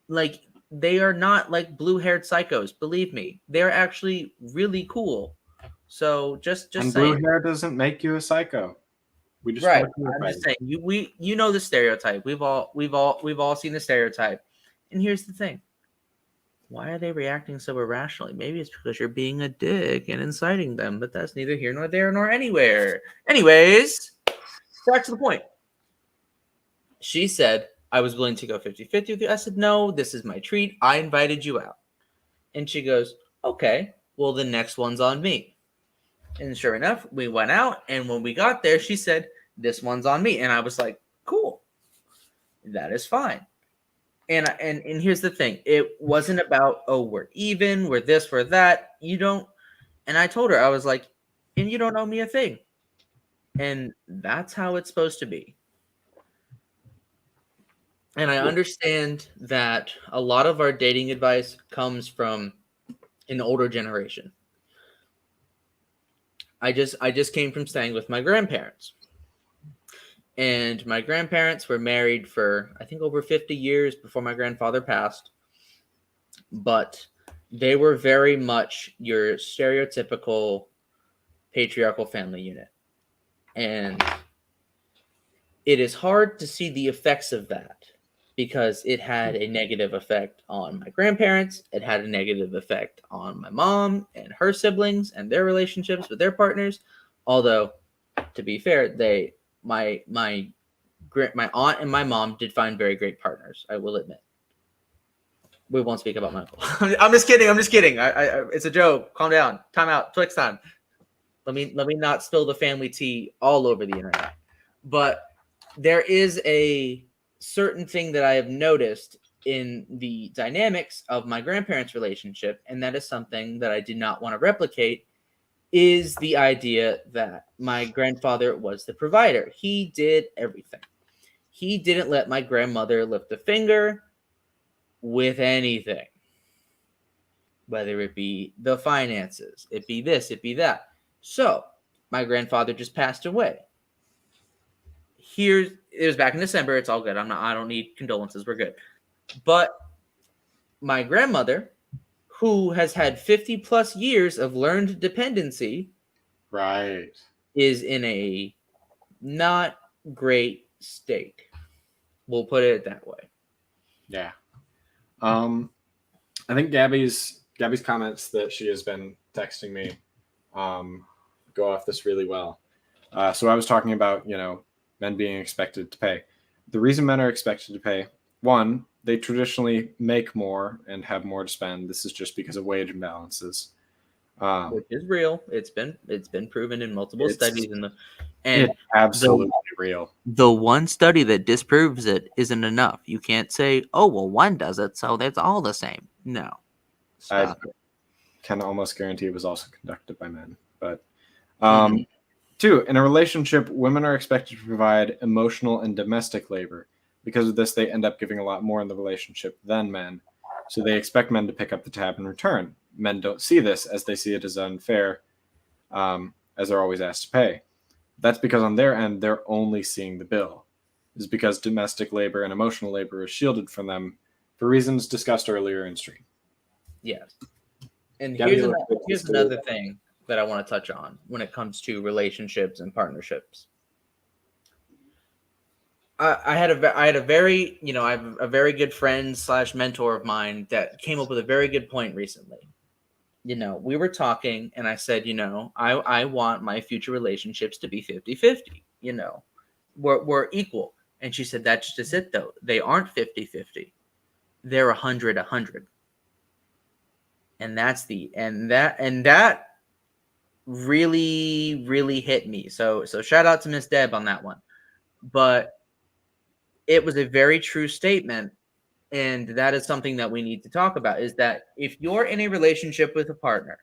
Like, they are not like blue-haired psychos. Believe me. They're actually really cool. So just and saying. Blue hair doesn't make you a psycho. We just right. I'm just saying. You know the stereotype. We've all seen the stereotype. And here's the thing. Why are they reacting so irrationally? Maybe it's because you're being a dick and inciting them, but that's neither here nor there nor anywhere. Anyways, back to the point. She said, I was willing to go 50-50 with you. I said, no, this is my treat. I invited you out. And she goes, okay, well, the next one's on me. And sure enough, we went out. And when we got there, she said, this one's on me. And I was like, cool. That is fine. And here's the thing. It wasn't about, oh, we're even, we're this, we're that. You don't. And I told her, I was like, and you don't owe me a thing. And that's how it's supposed to be. And I understand that a lot of our dating advice comes from an older generation. I just came from staying with my grandparents. And my grandparents were married for, I think, over 50 years before my grandfather passed. But they were very much your stereotypical patriarchal family unit. And it is hard to see the effects of that because it had a negative effect on my grandparents. It had a negative effect on my mom and her siblings and their relationships with their partners. Although, to be fair, my aunt and my mom did find very great partners, I will admit. We won't speak about my uncle. I'm just kidding. It's a joke. Calm down. Time out. Twix time. Let me not spill the family tea all over the internet. But there is a certain thing that I have noticed in the dynamics of my grandparents' relationship, and that is something that I did not want to replicate is the idea that my grandfather was the provider. He did everything. He didn't let my grandmother lift a finger with anything, whether it be the finances, it be this, it be that. So my grandfather just passed away. It was back in December. It's all good. I don't need condolences. We're good. But my grandmother, who has had 50 plus years of learned dependency, Right. is in a not great state. We'll put it that way. Yeah. I think Gabby's comments that she has been texting me go off this really well. So I was talking about, men being expected to pay. The reason men are expected to pay, one, they traditionally make more and have more to spend. This is just because of wage imbalances. Which is real. It's been proven in multiple studies It's absolutely real. The one study that disproves it isn't enough. You can't say, "Oh, well, one does it, so that's all the same." No. I can almost guarantee it was also conducted by men. But two, in a relationship, women are expected to provide emotional and domestic labor. Because of this, they end up giving a lot more in the relationship than men. So they expect men to pick up the tab in return. Men don't see this, as they see it as unfair, as they're always asked to pay. That's because on their end, they're only seeing the bill. It's because domestic labor and emotional labor is shielded from them for reasons discussed earlier in stream. Yes. And Gabby, here's another thing that I want to touch on when it comes to relationships and partnerships. I have a very good friend / mentor of mine that came up with a very good point recently. We were talking and I said, I want my future relationships to be 50-50. We're equal. And she said, that's just it though. They aren't 50-50. They're 100-100. And that really, really hit me. So shout out to Miss Deb on that one. But it was a very true statement. And that is something that we need to talk about, is that if you're in a relationship with a partner,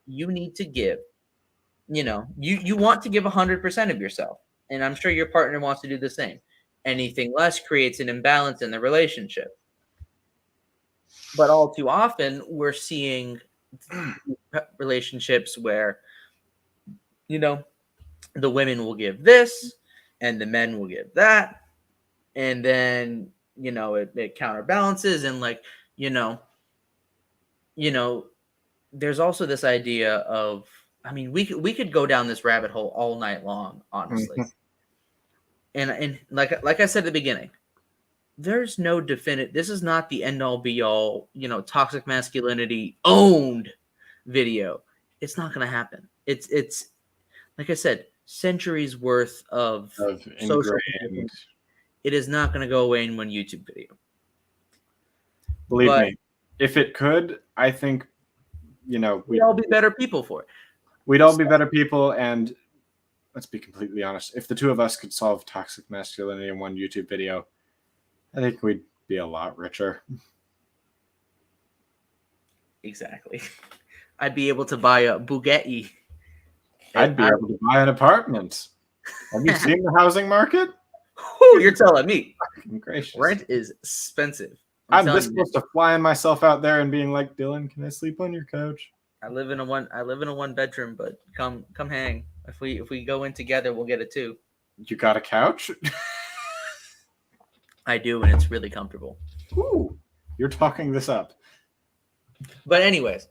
you need to give, you want to give 100% of yourself. And I'm sure your partner wants to do the same. Anything less creates an imbalance in the relationship. But all too often, we're seeing relationships where, the women will give this and the men will give that. And then, it counterbalances. And there's also this idea of, we could go down this rabbit hole all night long, honestly. And like I said at the beginning, there's no definite. This is not the end all be all. Toxic masculinity owned video. It's not going to happen. It's like I said, centuries worth of social. It is not going to go away in one YouTube video. Believe me, if it could, I think, we'd all be better people for it. We'd all be better people, and let's be completely honest. If the two of us could solve toxic masculinity in one YouTube video, I think we'd be a lot richer. Exactly. I'd be able to buy a Bugatti. I'd be able to buy an apartment. Have you seen the housing market? Whew, you're telling me. Gracious. Rent is expensive. I'm this close to flying myself out there and being like, Dylan, can I sleep on your couch? I live in a one bedroom, but come hang. If we go in together, we'll get a 2. You got a couch? I do, and it's really comfortable. Ooh, you're talking this up. But anyways,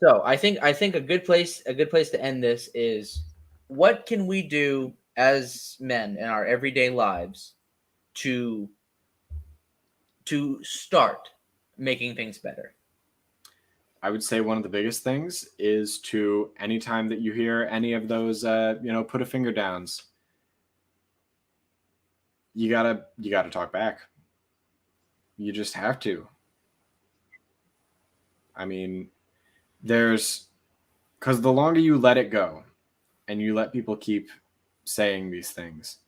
so I think a good place to end this is, what can we do as men in our everyday lives to start making things better? I would say one of the biggest things is to, anytime that you hear any of those, put a finger downs, you gotta talk back. You just have to. Because the longer you let it go and you let people keep saying these things,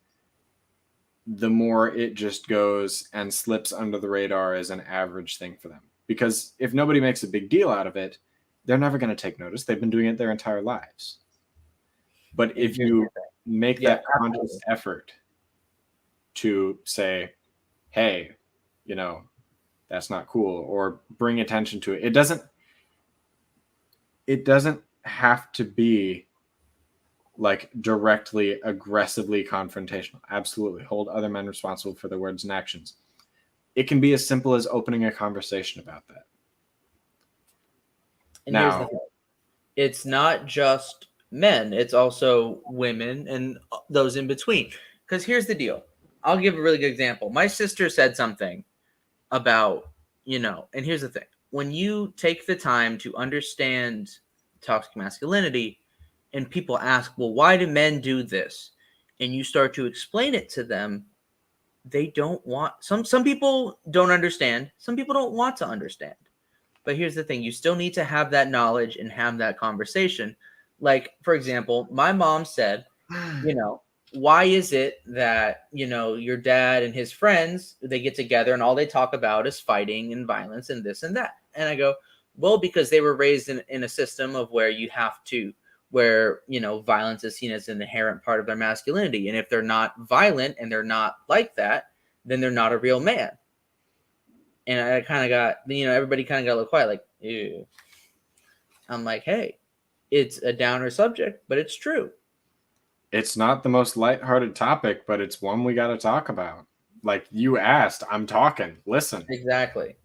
the more it just goes and slips under the radar as an average thing for them. Because if nobody makes a big deal out of it, they're never going to take notice. They've been doing it their entire lives. But if you make that conscious effort to say, hey, you know, that's not cool, or bring attention to it, it doesn't have to be like directly aggressively confrontational. Absolutely hold other men responsible for their words and actions. It can be as simple as opening a conversation about that. And here's the thing. It's not just men, it's also women and those in between. Because here's the deal. I'll give a really good example. My sister said something about, and here's the thing. When you take the time to understand toxic masculinity and people ask, well, why do men do this? And you start to explain it to them, they don't want, some people don't understand. Some people don't want to understand. But here's the thing. You still need to have that knowledge and have that conversation. Like, for example, my mom said, why is it that, your dad and his friends, they get together and all they talk about is fighting and violence and this and that? And I go, well, because they were raised in a system of where violence is seen as an inherent part of their masculinity. And if they're not violent and they're not like that, then they're not a real man. And I kind of got, everybody kind of got a little quiet, like, ew. I'm like, hey, it's a downer subject, but it's true. It's not the most lighthearted topic, but it's one we got to talk about. Like you asked, I'm talking. Listen. Exactly.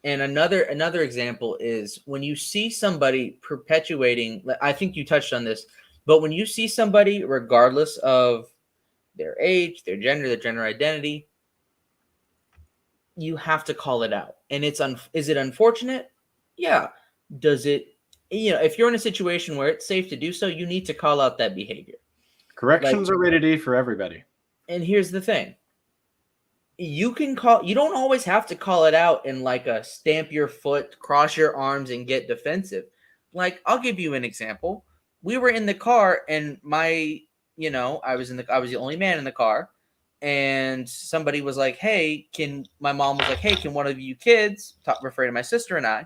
And another example is when you see somebody perpetuating, I think you touched on this, but when you see somebody, regardless of their age, their gender identity, you have to call it out. And is it unfortunate? Yeah. Does it, if you're in a situation where it's safe to do so, you need to call out that behavior. Corrections are rated E for everybody. And here's the thing. You don't always have to call it out in like a stamp your foot, cross your arms, and get defensive. Like, I'll give you an example. We were in the car and I was the only man in the car. And somebody was like, my mom was like, hey, can one of you kids, referring to my sister and I,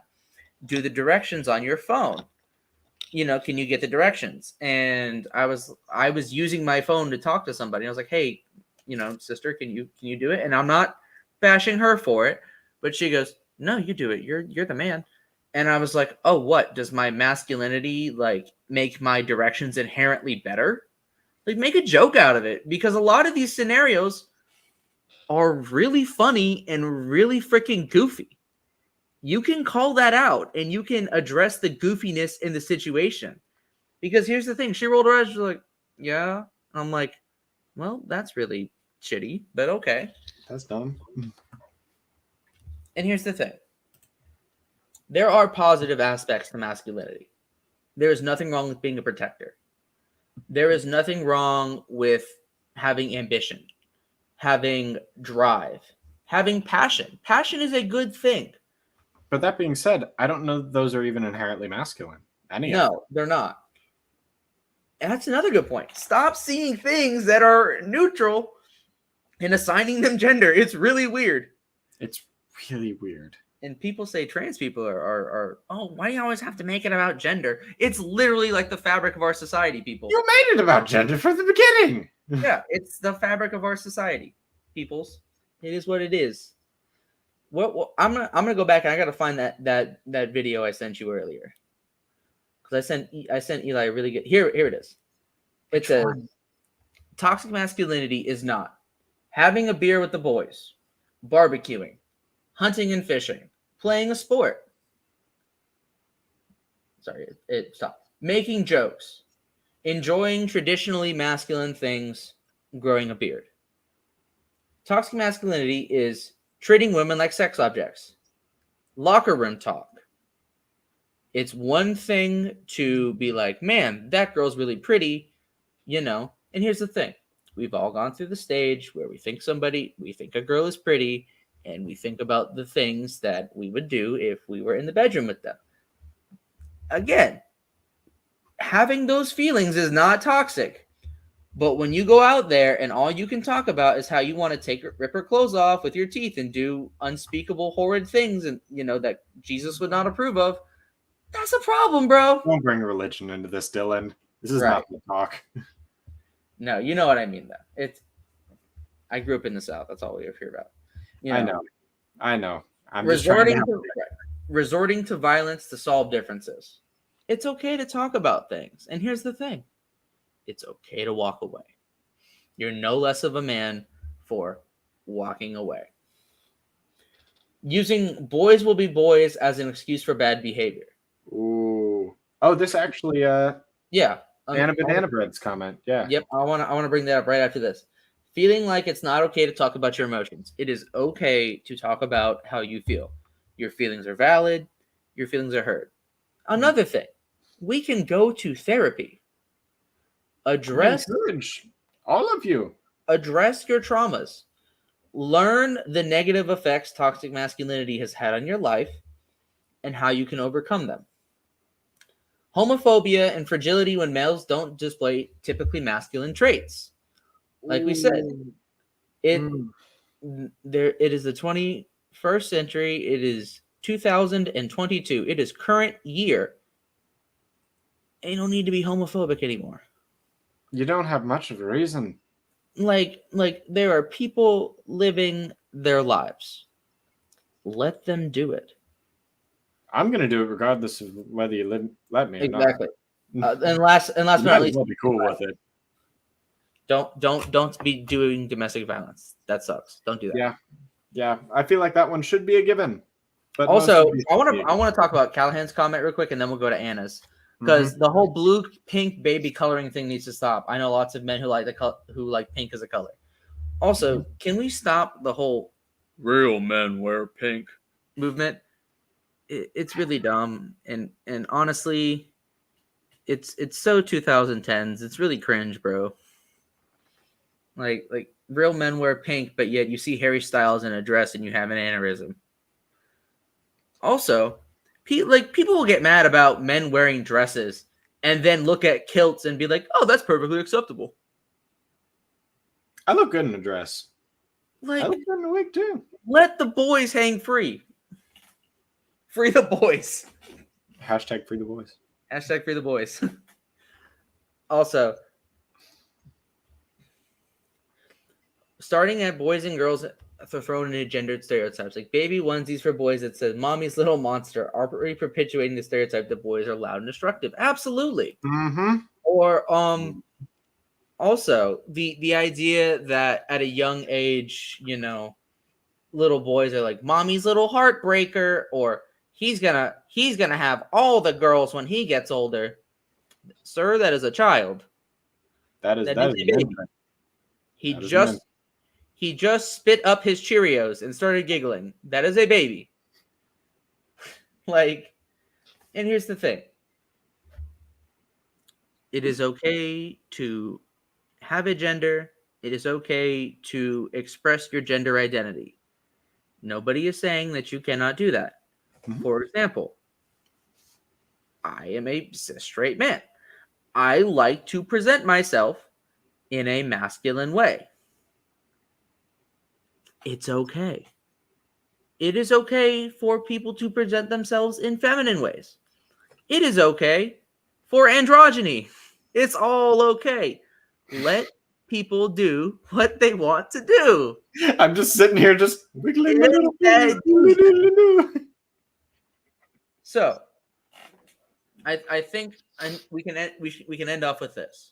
do the directions on your phone? Can you get the directions? And I was using my phone to talk to somebody. I was like, hey, sister, can you do it? And I'm not bashing her for it, but she goes, no, you do it. You're the man. And I was like, oh, what? Does my masculinity like make my directions inherently better? Like, make a joke out of it, because a lot of these scenarios are really funny and really freaking goofy. You can call that out and you can address the goofiness in the situation. Because here's the thing. She rolled her eyes. She's like, yeah. I'm like, well, that's really shitty, but okay. That's dumb. And here's the thing. There are positive aspects to masculinity. There is nothing wrong with being a protector. There is nothing wrong with having ambition, having drive, having passion. Passion is a good thing. But that being said, I don't know that those are even inherently masculine. No, they're not. And that's another good point. Stop seeing things that are neutral and assigning them gender. It's really weird. It's really weird. And people say trans people are why do you always have to make it about gender? It's literally like the fabric of our society, people. You made it about gender from the beginning. Yeah, it's the fabric of our society, peoples. It is what it is. What I'm gonna go back and I gotta find that video I sent you earlier. Because I sent Eli a really good here it is. It says toxic masculinity is not having a beer with the boys, barbecuing, hunting and fishing, playing a sport. Sorry, it stopped. Making jokes, enjoying traditionally masculine things, growing a beard. Toxic masculinity is treating women like sex objects. Locker room talk. It's one thing to be like, man, that girl's really pretty, And here's the thing. We've all gone through the stage where we think a girl is pretty, and we think about the things that we would do if we were in the bedroom with them. Again, having those feelings is not toxic. But when you go out there and all you can talk about is how you want to rip her clothes off with your teeth and do unspeakable, horrid things and that Jesus would not approve of, That's a problem, bro. Don't bring religion into this, Dylan. This is Right. not the talk. No, you know what I mean, though. I grew up in the South. That's all we hear about. I know. I'm just trying to resorting to violence to solve differences. It's okay to talk about things. And here's the thing. It's okay to walk away. You're no less of a man for walking away. Using boys will be boys as an excuse for bad behavior. Ooh. Oh, this actually Yeah. Anna Banana Bread's comment. Yeah. Yep. I wanna bring that up right after this. Feeling like it's not okay to talk about your emotions. It is okay to talk about how you feel. Your feelings are valid. Your feelings are heard. Another thing, we can go to therapy. Address all of you. Address your traumas. Learn the negative effects toxic masculinity has had on your life and how you can overcome them. Homophobia and fragility when males don't display typically masculine traits. Like we said, it is the 21st century. It is 2022. It is current year. And you don't need to be homophobic anymore. You don't have much of a reason. Like there are people living their lives. Let them do it. I'm gonna do it regardless of whether you let me or exactly. not. And last but not least, be cool with it. Don't be doing domestic violence. That sucks. Don't do that. Yeah. I feel like that one should be a given. But also, I want to talk about Callahan's comment real quick, and then we'll go to Anna's. Because the whole blue pink baby coloring thing needs to stop. I know lots of men who like pink as a color. Also, can we stop the whole real men wear pink movement? It's really dumb, and honestly, it's so 2010s. It's really cringe, bro. Like real men wear pink, but yet you see Harry Styles in a dress and you have an aneurysm. Also, people will get mad about men wearing dresses and then look at kilts and be like, "Oh, that's perfectly acceptable." I look good in a dress. Like, I look good in a wig too. Let the boys hang free. Free the boys. Hashtag free the boys. Hashtag free the boys. Also, starting at boys and girls thrown into gendered stereotypes, like baby onesies for boys that says "mommy's little monster," are already perpetuating the stereotype that boys are loud and destructive. Absolutely. Or also the idea that at a young age, little boys are like mommy's little heartbreaker, or he's gonna have all the girls when he gets older. Sir, that is a child. That is a baby. He just spit up his Cheerios and started giggling. That is a baby. And here's the thing. It is okay to have a gender. It is okay to express your gender identity. Nobody is saying that you cannot do that. For example, I am a cis straight man. I like to present myself in a masculine way. It's okay. It is okay for people to present themselves in feminine ways. It is okay for androgyny. It's all okay. Let people do what they want to do. I'm just sitting here just wiggling my little finger. So, I think we can end off with this.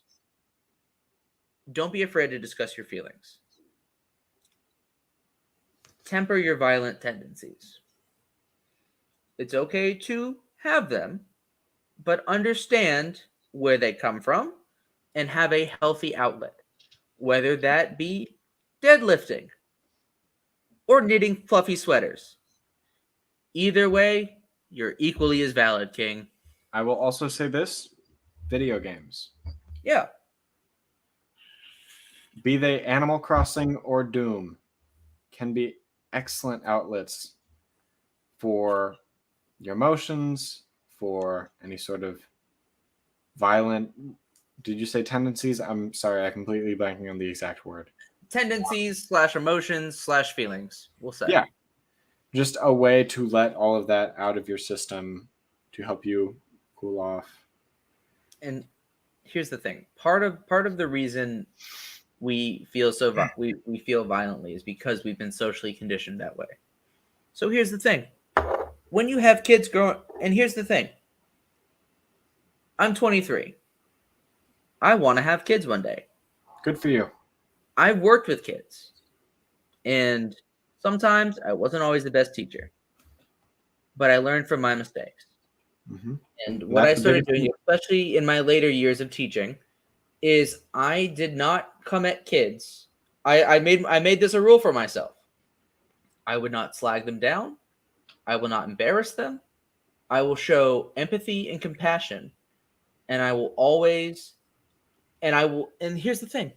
Don't be afraid to discuss your feelings. Temper your violent tendencies. It's okay to have them, but understand where they come from and have a healthy outlet, whether that be deadlifting or knitting fluffy sweaters. Either way, you're equally as valid, King. I will also say this: video games. Yeah. Be they Animal Crossing or Doom, can be excellent outlets for your emotions, for any sort of violent, did you say tendencies? I'm sorry, I completely blanking on the exact word. Tendencies / emotions / feelings, we'll say. Yeah. Just a way to let all of that out of your system to help you cool off. And here's the thing: part of the reason we feel we feel violently is because we've been socially conditioned that way. So here's the thing: when you have kids growing, and here's the thing: I'm 23. I want to have kids one day. Good for you. I've worked with kids, and sometimes I wasn't always the best teacher, but I learned from my mistakes. Mm-hmm. And what I started doing, especially in my later years of teaching, is I did not come at kids. I made this a rule for myself. I would not slag them down. I will not embarrass them. I will show empathy and compassion, and I will always, and here's the thing: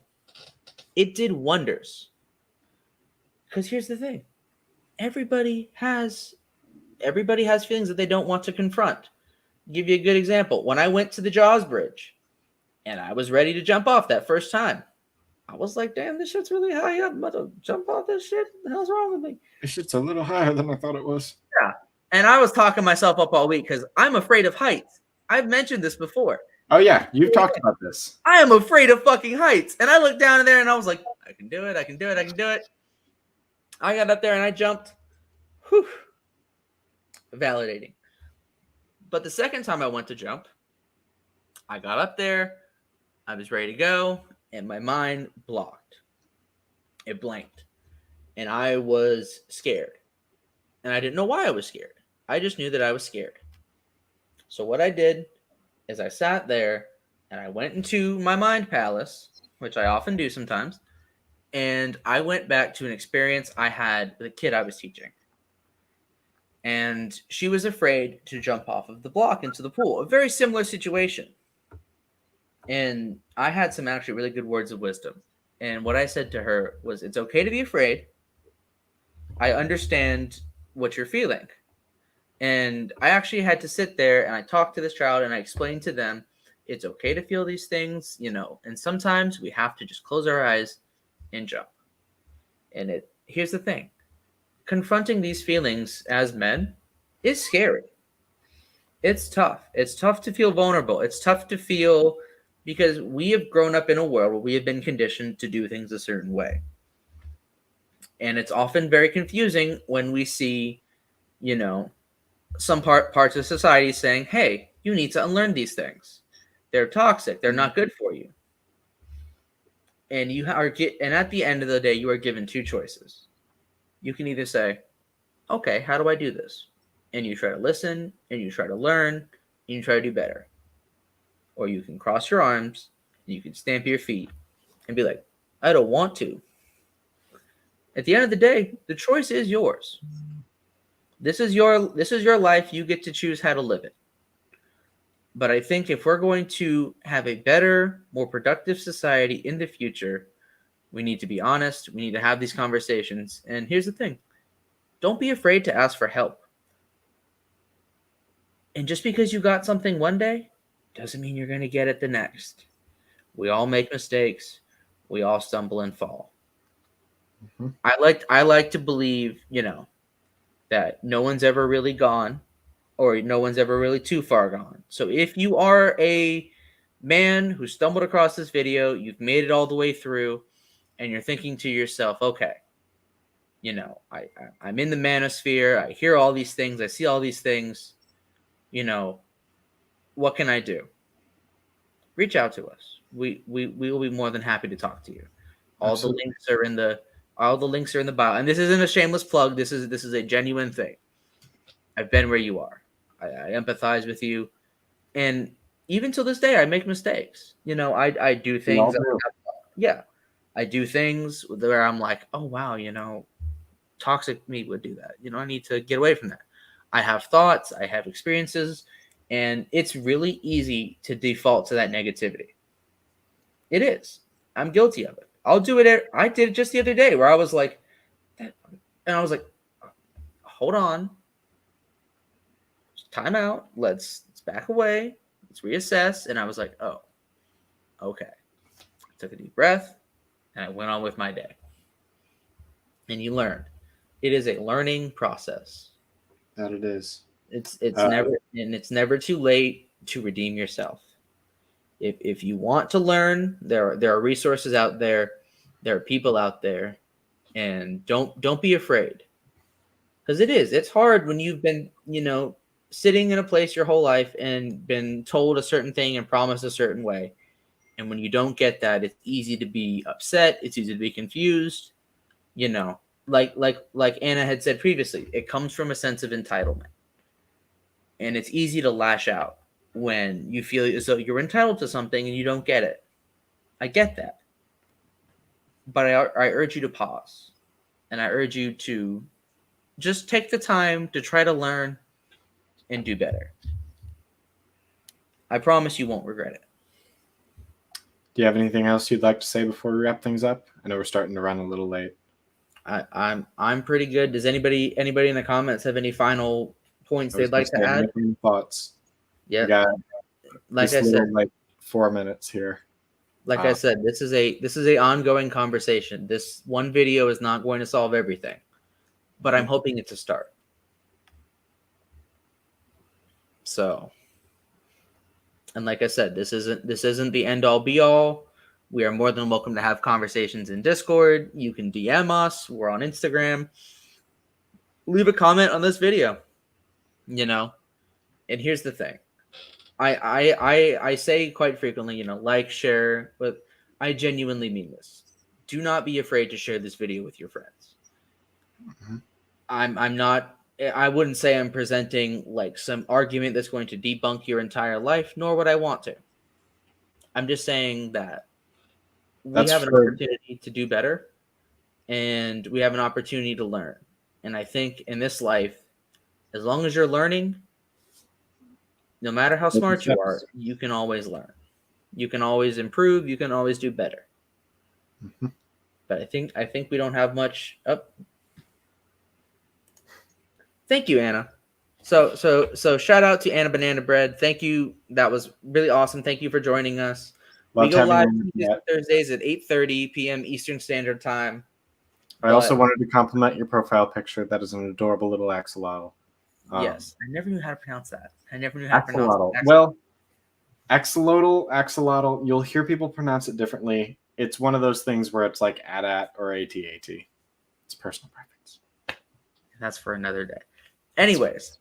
it did wonders. Because here's the thing: everybody has feelings that they don't want to confront. I'll give you a good example. When I went to the Jaws Bridge, and I was ready to jump off that first time, I was like, "Damn, this shit's really high up. I'm about to jump off this shit. What the hell's wrong with me?" This shit's a little higher than I thought it was. Yeah, and I was talking myself up all week because I'm afraid of heights. I've mentioned this before. Oh yeah, you've talked about this. I am afraid of fucking heights. And I looked down in there and I was like, I can do it. I can do it. I can do it. I got up there and I jumped. Whew. Validating. But the second time I went to jump, I got up there. I was ready to go. And my mind blocked. It blanked. And I was scared. And I didn't know why I was scared. I just knew that I was scared. So what I did is I sat there and I went into my mind palace, which I often do sometimes, and I went back to an experience I had with a kid I was teaching. And she was afraid to jump off of the block into the pool. A very similar situation. And I had some actually really good words of wisdom. And what I said to her was, it's okay to be afraid. I understand what you're feeling. And I actually had to sit there and I talked to this child and I explained to them, it's okay to feel these things, and sometimes we have to just close our eyes and jump. And here's the thing. Confronting these feelings as men is scary. It's tough. It's tough to feel vulnerable. It's tough to feel because we have grown up in a world where we have been conditioned to do things a certain way. And it's often very confusing when we see, some parts of society saying, hey, you need to unlearn these things. They're toxic. They're not good for you. And and at the end of the day, you are given two choices. You can either say, okay, how do I do this? And you try to listen and you try to learn and you try to do better. Or you can cross your arms and you can stamp your feet and be like, I don't want to. At the end of the day, the choice is yours. This is your life. You get to choose how to live it. But I think if we're going to have a better, more productive society in the future, we need to be honest. We need to have these conversations. And here's the thing. Don't be afraid to ask for help. And just because you got something one day doesn't mean you're going to get it the next. We all make mistakes. We all stumble and fall. Mm-hmm. I like to believe, that no one's ever really gone or no one's ever really too far gone. So if you are a man who stumbled across this video, you've made it all the way through, and you're thinking to yourself, okay, I'm in the manosphere. I hear all these things. I see all these things. What can I do? Reach out to us. We will be more than happy to talk to you. All the links are in the bio. And this isn't a shameless plug. This is a genuine thing. I've been where you are. I empathize with you. And even till this day, I make mistakes. I do things. I do things where I'm like, oh, wow, toxic me would do that. I need to get away from that. I have thoughts. I have experiences. And it's really easy to default to that negativity. It is. I'm guilty of it. I'll do it. I did it just the other day where I was like, and I was like, hold on. Time out. Let's back away. Let's reassess. And I was like, oh, okay. I took a deep breath and I went on with my day. And you learned. It is a learning process. That it is. It's never too late to redeem yourself. If you want to learn, there are resources out there, there are people out there, and don't be afraid. Because it's hard when you've been, sitting in a place your whole life and been told a certain thing and promised a certain way. And when you don't get that, it's easy to be upset, it's easy to be confused, like Anna had said previously, it comes from a sense of entitlement. And it's easy to lash out when you feel as though you're entitled to something and you don't get it. I get that. But I urge you to pause. And I urge you to just take the time to try to learn and do better. I promise you won't regret it. Do you have anything else you'd like to say before we wrap things up? I know we're starting to run a little late. I'm pretty good. Does anybody in the comments have any final points they'd like to add? Thoughts? Yeah. Like I said, 4 minutes here. Like I said, this is a ongoing conversation. This one video is not going to solve everything, but I'm hoping it's a start. So, and like I said, this isn't the end all be all. We are more than welcome to have conversations in Discord. You can DM us. We're on Instagram. Leave a comment on this video. And here's the thing. I say quite frequently, like, share, but I genuinely mean this. Do not be afraid to share this video with your friends. Mm-hmm. I wouldn't say I'm presenting like some argument that's going to debunk your entire life, nor would I want to. I'm just saying that we have an opportunity to do better, and we have an opportunity to learn. And I think in this life, as long as you're learning, no matter how smart you are, you can always learn. You can always improve. You can always do better. Mm-hmm. But I think we don't have much up. Thank you, Anna. So shout out to Anna Banana Bread. Thank you. That was really awesome. Thank you for joining us. We go live Thursdays at 8:30 p.m. Eastern Standard Time. I also wanted to compliment your profile picture. That is an adorable little axolotl. Yes, I never knew how to pronounce that. I never knew how to pronounce it. Well, axolotl. You'll hear people pronounce it differently. It's one of those things where it's like AT-AT or AT-AT. It's personal preference. That's for another day. Anyways,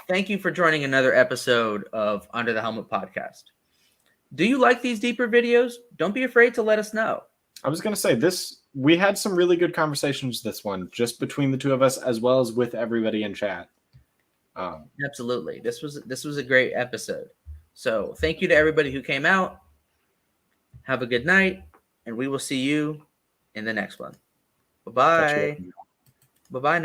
thank you for joining another episode of Under the Helmet Podcast. Do you like these deeper videos? Don't be afraid to let us know. I was going to say this. We had some really good conversations this one, just between the two of us, as well as with everybody in chat. Absolutely. This was a great episode. So thank you to everybody who came out. Have a good night, and we will see you in the next one. Bye-bye. Bye-bye now.